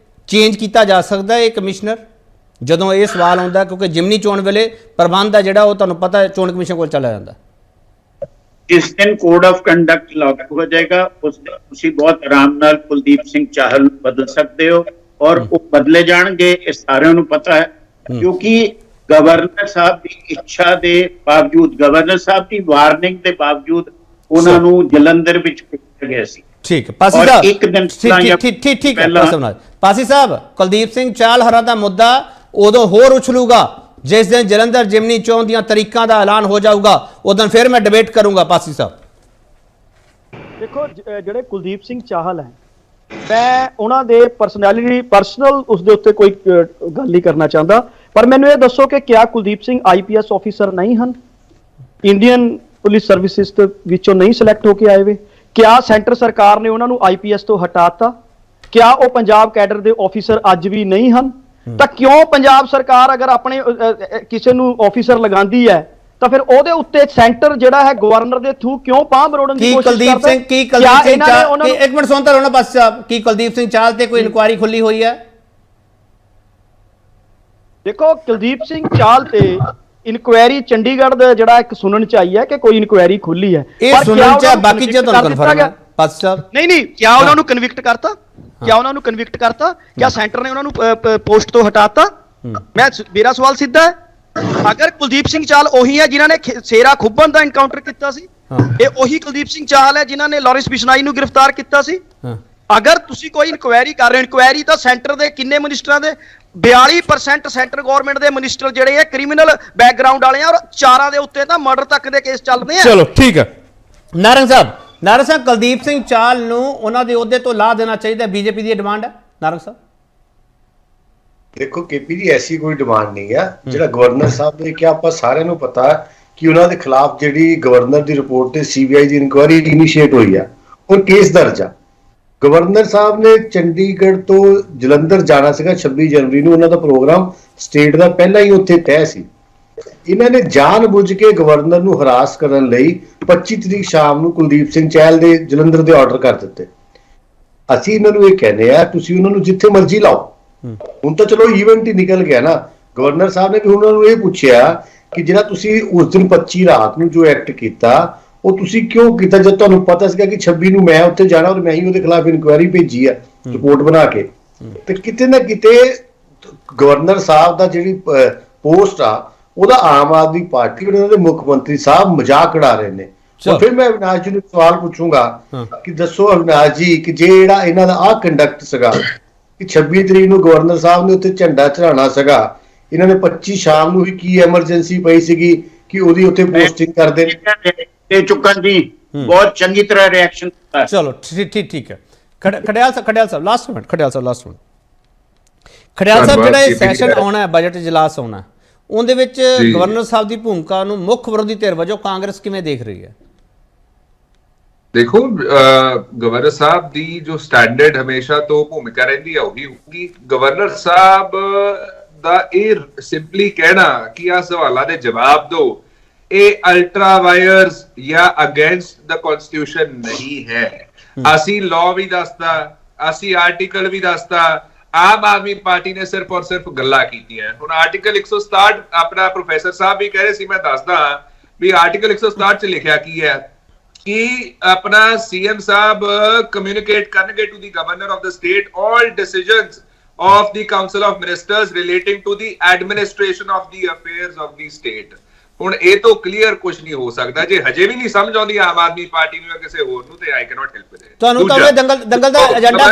ਚੇਂਜ ਕੀਤਾ ਜਾ ਸਕਦਾ ਹੈ ਇਹ ਕਮਿਸ਼ਨਰ, ਜਦੋਂ ਇਹ ਸਵਾਲ ਆਉਂਦਾ, ਕਿਉਂਕਿ ਜਿਮਨੀ ਚੋਣ ਵੇਲੇ ਪ੍ਰਬੰਧ ਹੈ ਜਿਹੜਾ ਉਹ ਤੁਹਾਨੂੰ ਪਤਾ ਹੈ ਚੋਣ ਕਮਿਸ਼ਨ ਕੋਲ ਚਲਾ ਜਾਂਦਾ। ਜਿਸ ਦਿਨ ਕੋਡ ਆਫ ਕੰਡਕਟ ਲਾਗੂ ਹੋ ਜਾਏਗਾ, ਉਸ ਦਿਨ ਤੁਸੀਂ ਬਹੁਤ ਆਰਾਮ ਨਾਲ ਕੁਲਦੀਪ ਸਿੰਘ ਚਾਹਲ ਨੂੰ ਬਦਲ ਸਕਦੇ ਹੋ, ਔਰ ਉਹ ਬਦਲੇ ਜਾਣਗੇ, ਇਹ ਸਾਰਿਆਂ ਨੂੰ ਪਤਾ ਹੈ। ਕਿਉਂਕਿ ਗਵਰਨਰ ਸਾਹਿਬ ਦੀ ਇੱਛਾ ਦੇ ਬਾਵਜੂਦ, ਗਵਰਨਰ ਸਾਹਿਬ ਦੀ ਵਾਰਨਿੰਗ ਦੇ ਬਾਵਜੂਦ ਉਹਨਾਂ ਨੂੰ ਜਲੰਧਰ ਵਿੱਚ ਭੇਜਿਆ ਗਿਆ ਸੀ। ਠੀਕ ਹੈ ਪਾਸੀ ਸਾਹਿਬ, ਇੱਕ ਦਿਨ ਠੀਕ ਹੈ ਪਾਸੀ ਸਾਹਿਬ, ਕੁਲਦੀਪ ਸਿੰਘ ਚਾਹਲ ਹਰਾਂ ਦਾ ਮੁੱਦਾ ਉਦੋਂ ਹੋਰ ਉਛਲੂਗਾ ਜਿਸ ਦਿਨ ਜਲੰਧਰ ਜਿਮਨੀ ਚੋਣ ਦੀਆਂ ਤਰੀਕਾਂ ਦਾ ਐਲਾਨ ਹੋ ਜਾਊਗਾ, ਉਦੋਂ ਫਿਰ ਮੈਂ ਡਿਬੇਟ ਕਰੂੰਗਾ। ਪਾਸੀ ਸਾਹਿਬ ਦੇਖੋ, ਜਿਹੜੇ ਕੁਲਦੀਪ ਸਿੰਘ ਚਾਹਲ ਹੈ, ਮੈਂ ਉਹਨਾਂ ਦੇ ਪਰਸਨਲ ਉਸ ਦੇ ਉੱਤੇ ਕੋਈ ਗੱਲ ਨਹੀਂ ਕਰਨਾ ਚਾਹੁੰਦਾ, ਪਰ ਮੈਨੂੰ ਇਹ ਦੱਸੋ ਕਿ ਕਿਆ ਕੁਲਦੀਪ ਸਿੰਘ IPS ਆਫੀਸਰ ਨਹੀਂ ਹਨ? ਇੰਡੀਅਨ ਪੁਲਿਸ ਸਰਵਿਸਿਜ਼ ਵਿੱਚੋਂ ਨਹੀਂ ਸਿਲੈਕਟ ਹੋ ਕੇ ਆਏ ਵੇ? ਕਿਆ ਸੈਂਟਰ ਸਰਕਾਰ ਨੇ ਉਹਨਾਂ ਨੂੰ IPS ਤੋਂ ਹਟਾਤਾ? ਕਿਆ ਉਹ ਪੰਜਾਬ ਕੈਡਰ ਦੇ ਆਫੀਸਰ ਅੱਜ ਵੀ ਨਹੀਂ ਹਨ? ਤਾਂ ਕਿਉਂ ਪੰਜਾਬ ਸਰਕਾਰ ਅਗਰ ਆਪਣੇ ਕਿਸੇ ਨੂੰ ਆਫੀਸਰ ਲਗਾਉਂਦੀ ਹੈ ਤਾਂ ਫਿਰ ਉਹਦੇ ਉੱਤੇ ਸੈਂਟਰ ਜਿਹੜਾ ਹੈ ਗਵਰਨਰ ਦੇ ਥਰੂ ਕਿਉਂ ਪਾਂ ਬਰੋੜਨ ਦੀ ਕੋਸ਼ਿਸ਼ ਕਰਦਾ? ਇੱਕ ਮਿੰਟ ਸੁਣਤਾ ਰਹੋ ਨਾ ਪਾਸੀ ਸਾਹਿਬ, ਕੀ ਕੁਲਦੀਪ ਸਿੰਘ ਚਾਹਲ ਤੇ ਕੋਈ ਇਨਕੁਆਇਰੀ ਖੁੱਲੀ ਹੋਈ ਹੈ? ਦੇਖੋ, ਕੁਲਦੀਪ ਸਿੰਘ ਚਾਹਲ ਤੇ ਇਨਕੁਆਇਰੀ ਚੰਡੀਗੜ੍ਹ ਦਾ ਜਿਹੜਾ ਇੱਕ ਸੁਣਨ ਚ ਆਈ ਹੈ ਕਿ ਕੋਈ ਇਨਕੁਆਇਰੀ ਖੁੱਲੀ ਹੈ, ਇਹ ਸੁਣਨ ਚ ਬਾਕੀ ਚ ਤੁਹਾਨੂੰ ਕਨਫਰਮ ਹੈ ਪਾਸੀ ਸਾਹਿਬ? ਨਹੀਂ, ਕਿਆ ਉਹਨਾਂ ਨੂੰ ਕਨਵਿਕਟ ਕਰਤਾ? ਕਿਆ ਉਹਨਾਂ ਨੂੰ ਕਨਵਿਕਟ ਕਰਤਾ? ਕਿਆ ਸੈਂਟਰ ਨੇ ਉਹਨਾਂ ਨੂੰ ਪੋਸਟ ਤੋਂ ਹਟਾਤਾ? ਮੇਰਾ ਸਵਾਲ ਸਿੱਧਾ ਹੈ, ਅਗਰ ਕੁਲਦੀਪ ਸਿੰਘ ਚਾਹਲ ਉਹੀ ਹੈ ਜਿਨ੍ਹਾਂ ਨੇ ਸੇਰਾ ਖੁੱਬਨ ਦਾ ਐਨਕਾਊਂਟਰ ਕੀਤਾ ਸੀ, ਇਹ ਉਹੀ ਕੁਲਦੀਪ ਸਿੰਘ ਚਾਹਲ ਹੈ ਜਿਨ੍ਹਾਂ ਨੇ ਲਾਰੈਂਸ ਬਿਸ਼ਨਾਈ ਨੂੰ ਗ੍ਰਿਫਤਾਰ ਕੀਤਾ ਸੀ, ਅਗਰ ਤੁਸੀਂ ਕੋਈ ਇਨਕੁਆਇਰੀ ਕਰ ਰਹੇ ਹੋ, ਇਨਕੁਆਇਰੀ ਤਾਂ ਸੈਂਟਰ ਦੇ ਕਿੰਨੇ ਮਿਨਿਸਟਰਾਂ ਦੇ 42% ਸੈਂਟਰ ਗਵਰਨਮੈਂਟ ਦੇ ਮਿਨਿਸਟਰ ਜਿਹੜੇ ਆ ਕ੍ਰਿਮੀਨਲ ਬੈਕਗ੍ਰਾਉਂਡ ਵਾਲੇ ਆ, ਔਰ 4 ਦੇ ਉੱਤੇ ਤਾਂ ਮਰਡਰ ਤੱਕ ਦੇ ਕੇਸ ਚੱਲਦੇ ਆ। ਚਲੋ ਠੀਕ ਹੈ। ਨਾਰੰਗ ਸਾਹਿਬ, ਕੁਲਦੀਪ ਸਿੰਘ ਚਾਹਲ ਨੂੰ ਉਹਨਾਂ ਦੇ ਅਹੁਦੇ ਤੋਂ ਲਾ ਦੇਣਾ ਚਾਹੀਦਾ, ਬੀਜੇਪੀ ਦੀ ਡਿਮਾਂਡ ਹੈ। ਨਾਰੰਗ ਸਾਹਿਬ ਦੇਖੋ KP ਜੀ, ਐਸੀ ਕੋਈ ਡਿਮਾਂਡ ਨਹੀਂ ਹੈ। ਜਿਹੜਾ ਗਵਰਨਰ ਸਾਹਿਬ ਨੇ ਕਿਹਾ, ਆਪਾਂ ਸਾਰਿਆਂ ਨੂੰ ਪਤਾ ਕਿ ਉਹਨਾਂ ਦੇ ਖਿਲਾਫ ਜਿਹੜੀ ਗਵਰਨਰ ਦੀ ਰਿਪੋਰਟ ਤੇ CBI ਦੀ ਇਨਕੁਆਇਰੀ ਇਨੀਸ਼ੀਏਟ ਹੋਈ ਆ, ਔਰ ਕੇਸ ਦਰਜ ਆ। ਗਵਰਨਰ ਸਾਹਿਬ ਨੇ ਚੰਡੀਗੜ੍ਹ ਤੋਂ ਜਲੰਧਰ ਜਾਣਾ ਸੀਗਾ 26 ਜਨਵਰੀ ਨੂੰ, ਉਹਨਾਂ ਦਾ ਪ੍ਰੋਗਰਾਮ ਸਟੇਟ ਦਾ ਪਹਿਲਾਂ ਹੀ ਉੱਥੇ ਤੈਅ ਸੀ। ਇਹਨਾਂ ਨੇ ਜਾਣਬੁੱਝ ਕੇ ਗਵਰਨਰ ਨੂੰ ਹਰਾਸ ਕਰਨ ਲਈ 25 ਤਰੀਕ ਸ਼ਾਮ ਨੂੰ ਕੁਲਦੀਪ ਸਿੰਘ ਚਾਹਲ ਦੇ ਜਲੰਧਰ ਦੇ ਆਰਡਰ ਕਰ ਦਿੱਤੇ। ਅਸੀਂ ਇਹਨਾਂ ਨੂੰ ਇਹ ਕਹਿੰਦੇ ਆ, ਤੁਸੀਂ ਉਹਨਾਂ ਨੂੰ ਜਿੱਥੇ ਮਰਜ਼ੀ ਲਾਓ। ਹੁਣ ਤਾਂ ਚਲੋ ਈਵੈਂਟ ਹੀ ਨਿਕਲ ਗਿਆ ਨਾ। ਗਵਰਨਰ ਸਾਹਿਬ ਨੇ ਵੀ ਉਹਨਾਂ ਨੂੰ ਇਹ ਪੁੱਛਿਆ ਕਿ ਜਿਹੜਾ ਤੁਸੀਂ ਉਸ ਦਿਨ 25 ਰਾਤ ਨੂੰ ਜੋ ਐਕਟ ਕੀਤਾ, ਉਹ ਤੁਸੀਂ ਕਿਉਂ ਕੀਤਾ ਜਦ ਤੁਹਾਨੂੰ ਪਤਾ ਸੀਗਾ ਕਿ 26 ਨੂੰ ਮੈਂ ਉੱਥੇ ਜਾਣਾ ਔਰ ਮੈਂ ਹੀ ਉਹਦੇ ਖਿਲਾਫ ਇਨਕੁਆਇਰੀ ਭੇਜੀ ਆ ਰਿਪੋਰਟ ਬਣਾ ਕੇ। ਤੇ ਕਿਤੇ ਨਾ ਕਿਤੇ ਗਵਰਨਰ ਸਾਹਿਬ ਦਾ ਜਿਹੜੀ ਪੋਸਟ ਆ, ਉਹਦਾ ਆਮ ਆਦਮੀ ਪਾਰਟੀ ਉਹਨਾਂ ਦੇ ਮੁੱਖ ਮੰਤਰੀ ਸਾਹਿਬ ਮਜ਼ਾਕ ਉਡਾ ਰਹੇ ਨੇ। ਫਿਰ ਮੈਂ ਅਵਿਨਾਸ਼ ਜੀ ਨੂੰ ਸਵਾਲ ਪੁੱਛੂੰਗਾ ਕਿ ਦੱਸੋ ਅਵਿਨਾਸ਼ ਜੀ, ਕਿ ਜਿਹੜਾ ਇਹਨਾਂ ਦਾ ਆਹ ਕੰਡਕਟ ਸੀਗਾ, ਕਿ 26 ਤਰੀਕ ਨੂੰ ਗਵਰਨਰ ਸਾਹਿਬ ਨੇ ਉੱਥੇ ਝੰਡਾ ਚੜਾਉਣਾ ਸੀਗਾ, ਇਹਨਾਂ ਨੇ 25 ਸ਼ਾਮ ਨੂੰ ਹੀ ਕੀ ਐਮਰਜੈਂਸੀ ਪਈ ਸੀਗੀ ਕਿ ਉਹਦੀ ਉੱਥੇ ਪੋਸਟਿੰਗ ਕਰਦੇ ਨੇ। ਦੇ ਚੁੱਕਣ ਜੀ ਬਹੁਤ ਚੰਗੀ ਤਰ੍ਹਾਂ ਰਿਐਕਸ਼ਨ ਦਿੱਤਾ। ਚਲੋ ਠੀਕ ਹੈ। ਖੜਿਆਲ ਸਾਹਿਬ ਲਾਸਟ ਮਿੰਟ, ਖੜਿਆਲ ਸਾਹਿਬ ਜਿਹੜਾ ਇਹ ਸੈਸ਼ਨ ਆਉਣਾ ਹੈ, ਬਜਟ ਇਜਲਾਸ ਆਉਣਾ, ਉਹਦੇ ਵਿੱਚ ਗਵਰਨਰ ਸਾਹਿਬ ਦੀ ਭੂਮਿਕਾ ਨੂੰ ਮੁੱਖ ਵਿਰੋਧੀ ਧਿਰ ਵਜੋਂ ਕਾਂਗਰਸ ਕਿਵੇਂ ਦੇਖ ਰਹੀ ਹੈ? ਦੇਖੋ ਗਵਰਨਰ ਸਾਹਿਬ ਦੀ ਜੋ ਸਟੈਂਡਰਡ ਹਮੇਸ਼ਾ ਤੋਂ ਭੂਮਿਕਾ ਰਹਿੰਦੀ ਹੈ ਉਹੀ ਹੋਊਗੀ। ਗਵਰਨਰ ਸਾਹਿਬ ਦਾ ਇਹ ਸਿੰਪਲੀ ਕਹਿਣਾ ਕਿ ਆ ਸਵਾਲਾਂ ਦੇ ਜਵਾਬ ਦਿਓ, ਇਹ ਅਲਟਰਾ ਵਾਇਰਸ ਜਾਂ ਅਗੇਂਸਟ ਦਾ ਕਨਸਟੀਟਿਊਸ਼ਨ ਨਹੀਂ ਹੈ। ਅਸੀਂ ਲਾਅ ਵੀ ਦੱਸਦਾ, ਅਸੀਂ ਆਰਟੀਕਲ ਵੀ ਦੱਸਦਾ, ਆਮ ਆਦਮੀ ਪਾਰਟੀ ਨੇ ਸਿਰਫ ਔਰ ਸਿਰਫ ਗੱਲਾਂ ਕੀਤੀਆਂ। ਹੁਣ ਆਰਟੀਕਲ 167 ਆਪਣਾ ਪ੍ਰੋਫੈਸਰ ਸਾਹਿਬ ਵੀ ਕਹਿ ਰਹੇ ਸੀ, ਮੈਂ ਦੱਸਦਾ ਵੀ ਆਰਟੀਕਲ 167 ਚ ਲਿਖਿਆ ਕੀ ਹੈ ਕਿ ਆਪਣਾ ਸੀਐਮ ਸਾਹਿਬ ਕਮਿਊਨੀਕੇਟ ਕਰਨਗੇ to the governor of the state all decisions of the council of ministers relating to the administration of the affairs of the state। ਹੁਣ ਇਹ ਤੋਂ ਕਲੀਅਰ ਕੁਝ ਨਹੀਂ ਹੋ ਸਕਦਾ। ਜੇ ਹਜੇ ਵੀ ਨਹੀਂ ਸਮਝ ਆਉਂਦੀ ਆਮ ਆਦਮੀ ਪਾਰਟੀ ਨੂੰ ਜਾਂ ਕਿਸੇ ਹੋਰ ਨੂੰ ਤੇ ਆਈ ਕੈਨੋਟ ਹੈਲਪ ਇਟ। ਤੁਹਾਨੂੰ ਤਾਂ ਇਹ ਦੰਗਲ ਦਾ ਏਜੰਡਾ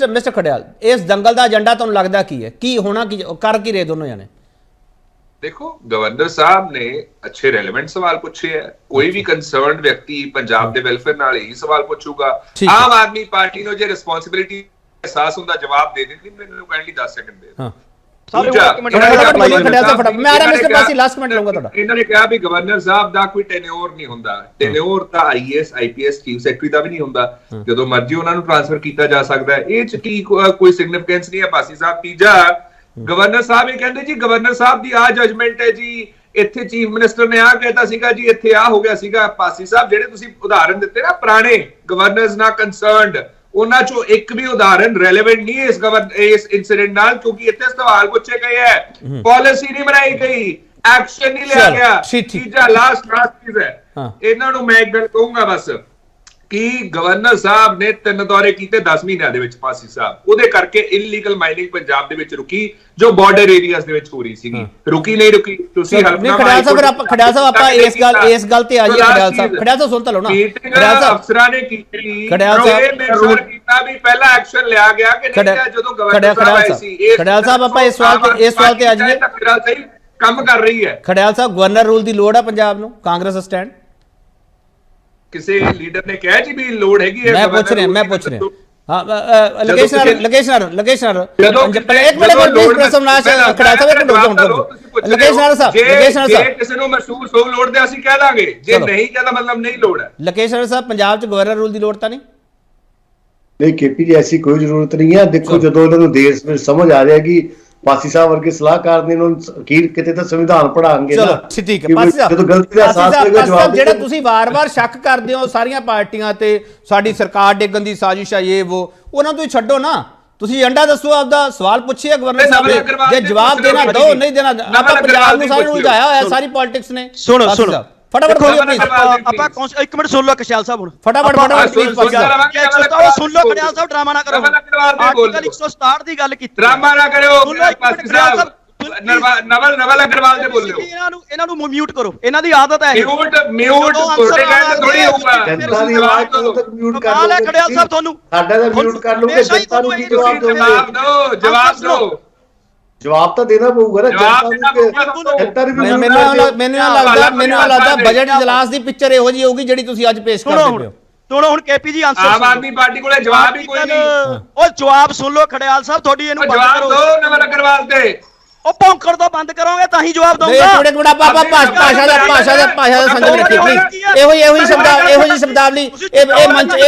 ਮਿਸਟਰ ਖੜਿਆਲ, ਇਸ ਦੰਗਲ ਦਾ ਏਜੰਡਾ ਤੁਹਾਨੂੰ ਲੱਗਦਾ ਕੀ ਹੈ? ਕੀ ਹੋਣਾ, ਕੀ ਕਰ ਕੀ ਰਹੇ ਦੋਨੋਂ ਜਾਣੇ? ਦੇਖੋ ਗਵਰਨਰ ਸਾਹਿਬ ਨੇ ਅੱਛੇ ਰੈਲੇਵੈਂਟ ਸਵਾਲ ਪੁੱਛੇ ਹੈ। ਕੋਈ ਵੀ ਕੰਸਰਨਡ ਵਿਅਕਤੀ ਪੰਜਾਬ ਦੇ ਵੈਲਫੇਅਰ ਨਾਲ ਹੀ ਸਵਾਲ ਪੁੱਛੂਗਾ। ਆਮ ਆਦਮੀ ਪਾਰਟੀ ਨੂੰ ਜੇ ਰਿਸਪੌਂਸਿਬਿਲਿਟੀ ਅਹਿਸਾਸ ਹੁੰਦਾ ਜਵਾਬ ਦੇ ਦਿੰਦੀ। ਮੈਨੂੰ ਕਾਈਂਡਲੀ 10 ਸੈਕਿੰਡ ਦੇ। ਹਾਂ ਇਹਨਾਂ ਨੇ ਕਿਹਾ ਵੀ ਗਵਰਨਰ ਸਾਹਿਬ ਦਾ ਕੋਈ ਟੈਨਿਓਰ ਨਹੀਂ ਹੁੰਦਾ। ਟੈਨਿਓਰ ਤਾਂ ਆਈਐਸ ਆਈਪੀਐਸ ਚੀਫ ਸੈਕਟਰੀ ਦਾ ਵੀ ਨਹੀਂ ਹੁੰਦਾ, ਜਦੋਂ ਮਰਜ਼ੀ ਉਹਨਾਂ ਨੂੰ ਟ੍ਰਾਂਸਫਰ ਕੀਤਾ ਜਾ ਸਕਦਾ ਹੈ। ਇਹ ਚ ਕੀ ਕੋਈ ਸਿਗਨੀਫੀਕੈਂਸ ਨਹੀਂ ਹੈ। ਪਾਸੀ ਸਾਹਿਬ ਤੀਜਾ, ਗਵਰਨਰ ਸਾਹਿਬ ਇਹ ਕਹਿੰਦੇ ਜੀ ਗਵਰਨਰ ਸਾਹਿਬ ਦੀ ਆ ਜਜਮੈਂਟ ਹੈ ਜੀ, ਇੱਥੇ ਚੀਫ ਮਿਨਿਸਟਰ ਨੇ ਆ ਕਹਿਤਾ ਸੀਗਾ ਜੀ, ਇੱਥੇ ਆ ਹੋ ਗਿਆ ਸੀਗਾ। ਪਾਸੀ ਸਾਹਿਬ ਜਿਹੜੇ ਤੁਸੀਂ ਉਦਾਹਰਨ ਦਿੱਤੇ ਨਾ ਪੁਰਾਣੇ ਗਵਰਨਰਸ ਨਾਲ ਕੰਸਰਨਡ, ਉਹਨਾਂ ਚੋਂ ਇੱਕ ਵੀ ਉਦਾਹਰਨ ਰੈਲੇਵੈਂਟ ਨਹੀਂ ਹੈ ਇਸ ਇਨਸੀਡੈਂਟ ਨਾਲ, ਕਿਉਂਕਿ ਇੱਥੇ ਸਵਾਲ ਪੁੱਛੇ ਗਏ ਹੈ, ਪਾਲਿਸੀ ਨਹੀਂ ਬਣਾਈ ਗਈ, ਐਕਸ਼ਨ ਨਹੀਂ ਲਿਆ ਗਿਆ। ਤੀਜਾ ਲਾਸਟ ਚੀਜ਼ ਹੈ, ਇਹਨਾਂ ਨੂੰ ਮੈਂ ਇੱਕ ਗੱਲ ਕਹੂੰਗਾ ਬਸ ਕਿ ਗਵਰਨਰ ਸਾਹਿਬ ਨੇ 3 ਦੌਰੇ ਕੀਤੇ 10 ਮਹੀਨਿਆਂ ਦੇ ਵਿੱਚ ਪਾਸੀ ਸਾਹਿਬ, ਉਹਦੇ ਕਰਕੇ ਇਲੀਗਲ ਮਾਈਨਿੰਗ ਪੰਜਾਬ ਦੇ ਵਿੱਚ ਰੁਕੀ ਜੋ ਬਾਰਡਰ ਏਰੀਆਜ਼ ਦੇ ਵਿੱਚ ਹੋ ਰਹੀ ਸੀਗੀ। ਰੁਕੀ ਨਹੀਂ ਰੁਕੀ ਤੁਸੀਂ ਖੜਿਆਲ ਸਾਹਿਬ ਆਪਾਂ ਇਸ ਗੱਲ ਤੇ ਆ ਜਾਈਏ। ਖੜਿਆਲ ਸਾਹਿਬ ਸੁਣ ਤਾਂ ਲਓ ਨਾ, ਖੜਿਆਲ ਸਾਹਿਬ ਅਫਸਰਾਂ ਨੇ ਕੀਤੀ, ਖੜਿਆਲ ਸਾਹਿਬ ਨੇ ਰੂਲ ਕੀਤਾ ਵੀ ਪਹਿਲਾ ਐਕਸ਼ਨ ਲਿਆ ਗਿਆ ਕਿ ਨਹੀਂ ਜਦੋਂ ਗਵਰਨਰ ਸਾਹਿਬ ਆਏ ਸੀ। ਖੜਿਆਲ ਸਾਹਿਬ ਆਪਾਂ ਇਸ ਸਵਾਲ ਤੇ ਆ ਜਾਈਏ। ਖੜਿਆਲ ਸਹੀ ਕੰਮ ਕਰ ਰਹੀ ਹੈ। ਖੜਿਆਲ ਸਾਹਿਬ ਗਵਰਨਰ ਰੂਲ ਦੀ ਲੋੜ ਹੈ ਪੰਜਾਬ ਨੂੰ, ਕਾਂਗਰਸ ਸਟੈਂਡ? ਕਿਸੇ ਲੀਡਰ ਨੇ ਕਿਹਾ ਜੀ ਵੀ ਲੋੜ ਹੈਗੀ ਹੈ? ਮੈਂ ਪੁੱਛ ਰਿਹਾ ਹਾਂ ਲੋਕੇਸ਼ਨ ਕਿਸੇ ਨੂੰ ਮਹਿਸੂਸ ਹੋ ਲੋੜ ਦੇ ਅਸੀਂ ਕਹਿ ਦਾਂਗੇ, ਜੇ ਨਹੀਂ ਕਹਿੰਦਾ ਮਤਲਬ ਨਹੀਂ ਲੋੜ ਹੈ। ਲੋਕੇਸ਼ਨ ਸਾਹਿਬ ਪੰਜਾਬ 'ਚ ਗਵਰਨਰ ਰੂਲ ਦੀ ਲੋੜ ਤਾਂ ਨਹੀਂ? ਨਹੀਂ ਕੇਪੀ ਜੀ, ਐਸੀ ਕੋਈ ਜ਼ਰੂਰਤ ਨਹੀਂ ਹੈ। ਦੇਖੋ ਜਦੋਂ ਇਹਨਾਂ ਨੂੰ ਦੇਸ਼ ਵਿੱਚ ਸਮਝ ਆ ਰਿਹਾ ਕਿ ਪਾਸੀ ਸਾਹਿਬ ਵਰਗੇ ਸਲਾਹਕਾਰ ਨੇ ਇਹਨਾਂ ਨੂੰ ਅਖੀਰ ਕਿਤੇ ਤਾਂ ਸੰਵਿਧਾਨ ਪੜਾਉਣਗੇ ਨਾ। ਠੀਕ ਹੈ ਪਾਸੀ ਸਾਹਿਬ, ਜਦੋਂ ਗਲਤੀ ਦਾ ਅਹਿਸਾਸ ਹੋਏਗਾ ਜਵਾਬ ਜਿਹੜਾ ਤੁਸੀਂ ਵਾਰ-ਵਾਰ ਸ਼ੱਕ ਕਰਦੇ ਹੋ ਸਾਰੀਆਂ ਪਾਰਟੀਆਂ ਤੇ, ਸਾਡੀ ਸਰਕਾਰ ਡੇਗਣ ਦੀ ਸਾਜ਼ਿਸ਼ ਹੈ ਇਹ ਉਹ, ਉਹਨਾਂ ਤੋਂ ਹੀ ਛੱਡੋ ਨਾ। ਤੁਸੀਂ ਏਜੰਡਾ ਦੱਸੋ ਆਪਦਾ। ਸਵਾਲ ਪੁੱਛਿਆ ਗਵਰਨਰ ਸਾਹਿਬ ਨੇ, ਜੇ ਜਵਾਬ ਦੇਣਾ ਦੋ, ਨਹੀਂ ਦੇਣਾ ਆਪਾਂ ਪੰਜਾਬ ਨੂੰ ਸਾਰੇ ਉਲਝਾਇਆ ਹੋਇਆ ਸਾਰੀ ਪੋਲਿਟਿਕਸ ਨੇ। ਸੁਣੋ ਫਟਾਫਟ ਬੋਲਿਓ ਪਲੀਜ਼। ਆਪਾਂ ਇੱਕ ਮਿੰਟ ਸੁਣ ਲਓ ਖਿਆਲ ਸਾਹਿਬ, ਹੁਣ ਫਟਾਫਟ ਪਲੀਜ਼ ਸੁਣ ਲਓ ਖਿਆਲ ਸਾਹਿਬ, ਡਰਾਮਾ ਨਾ ਕਰੋ। ਆਰਟੀਕਲ 167 ਦੀ ਗੱਲ ਕੀਤੀ, ਡਰਾਮਾ ਨਾ ਕਰਿਓ। ਨਵਲ ਅਗਰਵਾਲ ਦੇ ਬੋਲਿਓ। ਇਹਨਾਂ ਨੂੰ ਮਿਊਟ ਕਰੋ, ਇਹਨਾਂ ਦੀ ਆਦਤ ਹੈ ਮਿਊਟ ਤੁਹਾਡੇ ਕਹਿੰਦੇ ਥੋੜੀ ਹੋਊਗਾ। ਜਨਤਾ ਦੀ ਆਵਾਜ਼ ਤੋਂ ਤੱਕ ਮਿਊਟ ਕਰ ਲਓ। ਖੜਿਆਲ ਸਾਹਿਬ ਤੁਹਾਨੂੰ ਸਾਡਾ ਤਾਂ ਮਿਊਟ ਕਰ ਲਓਗੇ, ਜਨਤਾ ਨੂੰ ਕੀ ਜਵਾਬ ਦੋਗੇ? ਜਵਾਬ ਦਿਓ। ਜਵਾਬ ਤਾਂ ਦੇਣਾ ਪਊਗਾ ਨਾ ਜਨਤਾ ਨੂੰ। ਮੈਨੂੰ ਲੱਗਦਾ ਬਜਟ ਇਜਲਾਸ ਦੀ ਪਿਕਚਰ ਇਹੋ ਜਿਹੀ ਹੋਊਗੀ ਜਿਹੜੀ ਤੁਸੀਂ ਅੱਜ ਪੇਸ਼ ਕਰਦੇ ਹੋ। ਸੁਣੋ ਹੁਣ ਕੇਪੀ ਜੀ ਆਨਸਰ। ਆਮ ਆਦਮੀ ਪਾਰਟੀ ਕੋਲੇ ਜਵਾਬ ਹੀ ਕੋਈ ਨਹੀਂ। ਉਹ ਜਵਾਬ ਸੁਣ ਲਓ ਖੜਿਆਲ ਸਾਹਿਬ, ਤੁਹਾਡੀ ਇਹਨੂੰ ਬੰਦ ਕਰੋ। ਜਵਾਬ ਦਿਓ ਨਵਲ ਅਗਰਵਾਲ ਤੇ। ਉਹ ਭੌਂਕਣ ਤੋਂ ਬੰਦ ਕਰੋਗੇ ਤਾਂ ਹੀ ਜਵਾਬ ਦਊਂਗਾ। ਭਾਸ਼ਾ ਦਾ ਸੰਜਮ ਰੱਖੀ ਪਲੀਜ਼। ਇਹੋ ਜਿਹੀ ਸ਼ਬਦਾਵਲੀ ਇਹ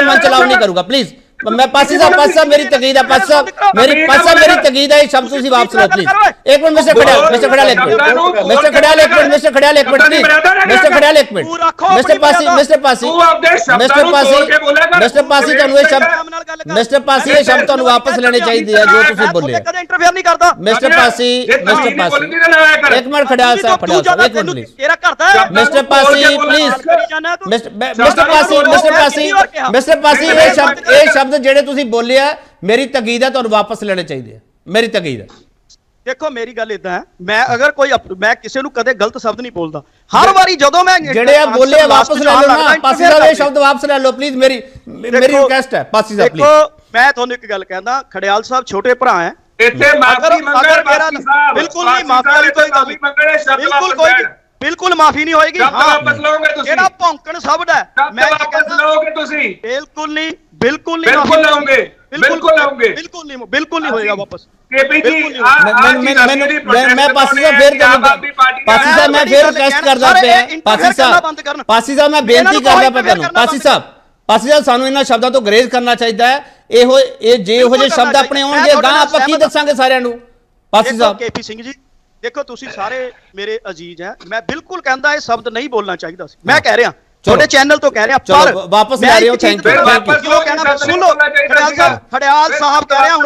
ਮੰਚ ਅਲਾਉ ਨਹੀਂ ਕਰੂਗਾ ਪਲੀਜ਼। मैं पासी साहब मेरी तकीद है, पासी साहब मेरी तकीद है, शब्द ਤੁਸੀਂ ਵਾਪਸ ਲਓ ਪਲੀਜ਼। ਇੱਕ ਮਿੰਟ ਮਿਸਟਰ ਖੜਿਆਲ ਇੱਕ ਮਿੰਟ ਮਿਸਟਰ ਖੜਿਆਲ ਇੱਕ ਮਿੰਟ ਪਲੀਜ਼। ਮਿਸਟਰ ਪਾਸੀ ਤੁਹਾਨੂੰ ਇਹ ਸ਼ਬਦ ਤੁਹਾਨੂੰ ਵਾਪਸ ਲੈਣੇ ਚਾਹੀਦੇ ਆ ਜੋ ਤੁਸੀਂ ਬੋਲੇ। ਕਦੇ ਇੰਟਰਫੇਅਰ ਨਹੀਂ ਕਰਦਾ ਮਿਸਟਰ ਪਾਸੀ ਇੱਕ ਮਿੰਟ ਖੜਿਆਲ ਸਾਹਿਬ ਇੱਕ ਮਿੰਟ ਪਲੀਜ਼। ਤੇਰਾ ਘਰ ਦਾ ਮਿਸਟਰ ਪਾਸੀ ਪਲੀਜ਼। ਮਿਸਟਰ ਪਾਸੀ ਇਹ ਸ਼ਬਦ ਜਿਹੜੇ ਤੁਸੀਂ ਬੋਲਿਆ ਮੇਰੀ ਤਕੀਦ ਹੈ ਤੁਹਾਨੂੰ ਵਾਪਸ ਲੈਣੇ ਚਾਹੀਦੇ ਆ, ਮੇਰੀ ਤਕੀਦ ਹੈ। ਦੇਖੋ ਮੇਰੀ ਗੱਲ ਇਦਾਂ ਹੈ, ਮੈਂ ਕਿਸੇ ਨੂੰ ਕਦੇ ਗਲਤ ਸ਼ਬਦ ਨਹੀਂ ਬੋਲਦਾ। ਹਰ ਵਾਰੀ ਜਦੋਂ ਮੈਂ ਜਿਹੜੇ ਆ ਬੋਲੇ ਵਾਪਸ ਲੈ ਲਓ ਨਾ, ਪਾਸੀ ਸਾਹਿਬ ਇਹ ਸ਼ਬਦ ਵਾਪਸ ਲੈ ਲਓ ਪਲੀਜ਼, ਮੇਰੀ ਰਿਕੁਐਸਟ ਹੈ ਪਾਸੀ ਸਾਹਿਬ ਪਲੀਜ਼। ਦੇਖੋ ਮੈਂ ਤੁਹਾਨੂੰ ਇੱਕ ਗੱਲ ਕਹਿੰਦਾ, ਖੜਿਆਲ ਸਾਹਿਬ ਛੋਟੇ ਭਰਾ ਹੈ, ਇੱਥੇ ਮਾਫੀ ਮੰਗਣ ਬਾਸੀ ਸਾਹਿਬ, ਬਿਲਕੁਲ ਨਹੀਂ ਮਾਫੀ ਵਾਲੀ ਕੋਈ ਗੱਲ ਨਹੀਂ, ਮੰਗਣੇ ਸ਼ਬਦ ਬਿਲਕੁਲ ਮਾਫੀ ਨਹੀਂ ਹੋਏਗੀ। ਵਾਪਸ ਲਓਗੇ ਤੁਸੀਂ, ਜਿਹੜਾ ਭੌਂਕਣ ਸ਼ਬਦ ਹੈ ਮੈਂ ਵਾਪਸ ਲਓਗੇ ਤੁਸੀਂ, ਬਿਲਕੁਲ ਨਹੀਂ, ਬਿਲਕੁਲ ਨਹੀਂ ਬਿਲਕੁਲ ਲਾਉਂਗੇ, ਬਿਲਕੁਲ ਲਾਉਂਗੇ, ਬਿਲਕੁਲ ਨਹੀਂ ਹੋਏਗਾ ਵਾਪਸ। ਕੇਪੀ ਜੀ ਮੈਂ ਪਾਸੀ ਸਾਹਿਬ ਫਿਰ ਪਾਸੀ ਸਾਹਿਬ ਮੈਂ ਫਿਰ ਰਿਕਵੈਸਟ ਕਰਦਾ ਪਿਆ, ਪਾਸੀ ਸਾਹਿਬ ਮੈਂ ਬੇਨਤੀ ਕਰਦਾ ਪਿਆ ਤੁਹਾਨੂੰ, ਪਾਸੀ ਸਾਹਿਬ ਸਾਨੂੰ ਇਹਨਾਂ ਸ਼ਬਦਾਂ ਤੋਂ ਗਰੇਜ਼ ਕਰਨਾ ਚਾਹੀਦਾ ਹੈ। ਇਹ ਜੇ ਇਹੋ ਜਿਹੇ ਸ਼ਬਦ ਆਪਣੇ ਆਉਣਗੇ ਗਾਂ ਆਪਾਂ ਕੀ ਦੱਸਾਂਗੇ ਸਾਰਿਆਂ ਨੂੰ। ਪਾਸੀ ਸਾਹਿਬ ਕੇਪੀ ਸਿੰਘ ਜੀ ਦੇਖੋ ਤੁਸੀਂ ਸਾਰੇ ਮੇਰੇ ਅਜ਼ੀਜ਼ ਹੈ, ਮੈਂ ਬਿਲਕੁਲ ਕਹਿੰਦਾ ਇਹ ਸ਼ਬਦ ਨਹੀਂ ਬੋਲਣਾ ਚਾਹੀਦਾ ਸੀ, ਮੈਂ ਕਹਿ ਰਿਹਾ ਤੁਹਾਡੇ ਚੈਨਲ ਤੋਂ ਕਹਿ ਰਿਹਾ, ਪਰ ਵਾਪਸ ਲੈ ਰਹੇ ਹੋ, ਥੈਂਕ ਯੂ। ਸੁਣੋ ਖੜਿਆਲ ਸਾਹਿਬ ਕਹਿ ਰਿਹਾ, ਹੁਣ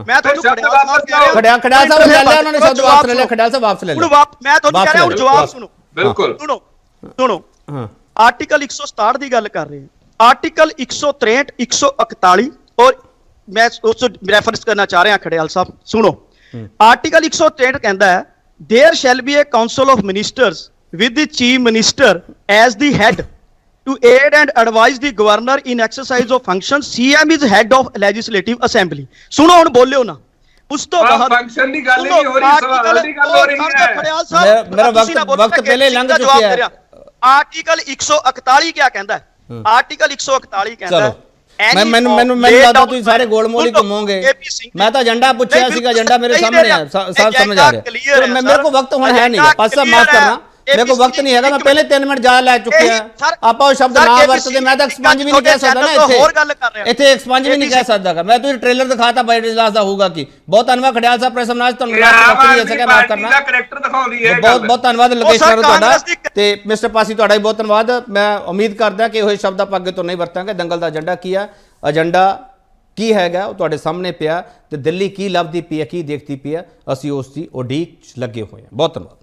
ਮੈਂ ਤੁਹਾਨੂੰ ਖੜਿਆਲ ਸਾਹਿਬ ਕਹਿ ਰਿਹਾ, ਖੜਿਆਲ ਸਾਹਿਬ ਲੈ ਲਿਆ ਉਹਨਾਂ ਨੇ ਸ਼ਬਦ ਵਾਪਸ ਲੈ ਲਿਆ, ਖੜਿਆਲ ਸਾਹਿਬ ਵਾਪਸ ਲੈ ਲਿਆ। ਮੈਂ ਤੁਹਾਨੂੰ ਕਹਿ ਰਿਹਾ ਹੁਣ ਜਵਾਬ ਸੁਣੋ, ਬਿਲਕੁਲ ਸੁਣੋ। ਆਰਟੀਕਲ 167 ਦੀ ਗੱਲ ਕਰ ਰਹੇ ਹਾਂ, ਆਰਟੀਕਲ 163 141 ਔਰ ਮੈਂ ਉਸ ਰੈਫਰੈਂਸ ਕਰਨਾ ਚਾਹ ਰਿਹਾ ਖੜਿਆਲ ਸਾਹਿਬ ਸੁਣੋ। ਆਰਟੀਕਲ 163 ਕਹਿੰਦਾ ਹੈ there shall be a council of ministers with the chief minister as the head to aid and advise the governor in exercise of functions. CM is head of legislative assembly. सुनो ਹੁਣ ਬੋਲਿਓ ਨਾ, ਉਸ ਤੋਂ ਬਾਅਦ function ਦੀ ਗੱਲ ਨਹੀਂ ਹੋ ਰਹੀ, ਸਵਾਲ ਦੀ ਗੱਲ ਹੋ ਰਹੀ ਹੈ। ਮੇਰਾ ਵਕਤ ਪਹਿਲੇ ਲੰਘ ਚੁੱਕਿਆ ਹੈ। ਆਰਟੀਕਲ 141 ਕੀ ਕਹਿੰਦਾ ਹੈ? ਆਰਟੀਕਲ 141 ਕਹਿੰਦਾ ਹੈ ਮੈਨੂੰ ਲੱਗਦਾ ਤੁਸੀਂ ਸਾਰੇ ਗੋਲਮੋਲ ਹੀ ਘੁੰਮੋਗੇ। ਮੈਂ ਤਾਂ ਏਜੰਡਾ ਪੁੱਛਿਆ ਸੀਗਾ, ਏਜੰਡਾ ਮੇਰੇ ਸਾਹਮਣੇ ਹੈ, ਸਾਫ਼ ਸਮਝ ਆ ਰਿਹਾ। ਮੇਰੇ ਕੋਲ ਵਕਤ ਹੁਣ ਹੈ ਨਹੀਂ, ਪਾਸਾ ਮਾਫ ਕਰਨਾ, ਮੇਰੇ ਕੋਲ ਵਕਤ ਨਹੀਂ ਹੈਗਾ, ਮੈਂ ਪਹਿਲੇ 3 ਮਿੰਟ ਜ਼ਿਆਦਾ ਲੈ ਚੁੱਕਿਆ। ਆਪਾਂ ਉਹ ਸ਼ਬਦ ਨਾ ਵਰਤਦੇ, ਮੈਂ ਤਾਂ ਐਕਸਪੰਜ ਵੀ ਨਹੀਂ ਕਹਿ ਸਕਦਾ ਨਾ ਇੱਥੇ ਐਕਸਪੰਜ ਵੀ ਨਹੀਂ ਕਹਿ ਸਕਦਾਗਾ ਮੈਂ। ਤੁਸੀਂ ਟ੍ਰੇਲਰ ਦਿਖਾਤਾ ਬਜਟ ਇਜਲਾਸ ਦਾ ਹੋਊਗਾ ਕੀ। ਬਹੁਤ ਧੰਨਵਾਦ ਖੜਿਆਲ ਸਾਹਿਬ ਪ੍ਰੈਸ ਸਮਾਜ, ਤੁਹਾਨੂੰ ਵਕਤ ਨਹੀਂ ਦੇ ਸਕਿਆ, ਮਾਫ ਕਰਨਾ। ਬਹੁਤ ਧੰਨਵਾਦ ਲੋਕੇਸ਼ ਸਰ ਤੁਹਾਡਾ, ਤੇ ਮਿਸਟਰ ਪਾਸੀ ਤੁਹਾਡਾ ਵੀ ਬਹੁਤ ਧੰਨਵਾਦ। ਮੈਂ ਉਮੀਦ ਕਰਦਾ ਕਿ ਇਹੋ ਜਿਹੇ ਸ਼ਬਦ ਆਪਾਂ ਅੱਗੇ ਤੋਂ ਨਹੀਂ ਵਰਤਾਂਗੇ। ਦੰਗਲ ਦਾ ਏਜੰਡਾ ਕੀ ਆ, ਏਜੰਡਾ ਕੀ ਹੈਗਾ ਉਹ ਤੁਹਾਡੇ ਸਾਹਮਣੇ ਪਿਆ, ਤੇ ਦਿੱਲੀ ਕੀ ਲੱਭਦੀ ਪਈ ਹੈ, ਕੀ ਦੇਖਦੀ ਪਈ ਹੈ, ਅਸੀਂ ਉਸ ਦੀ ਉਡੀਕ ਲੱਗੇ ਹੋਏ ਹਾਂ। ਬਹੁਤ ਧੰਨਵਾਦ।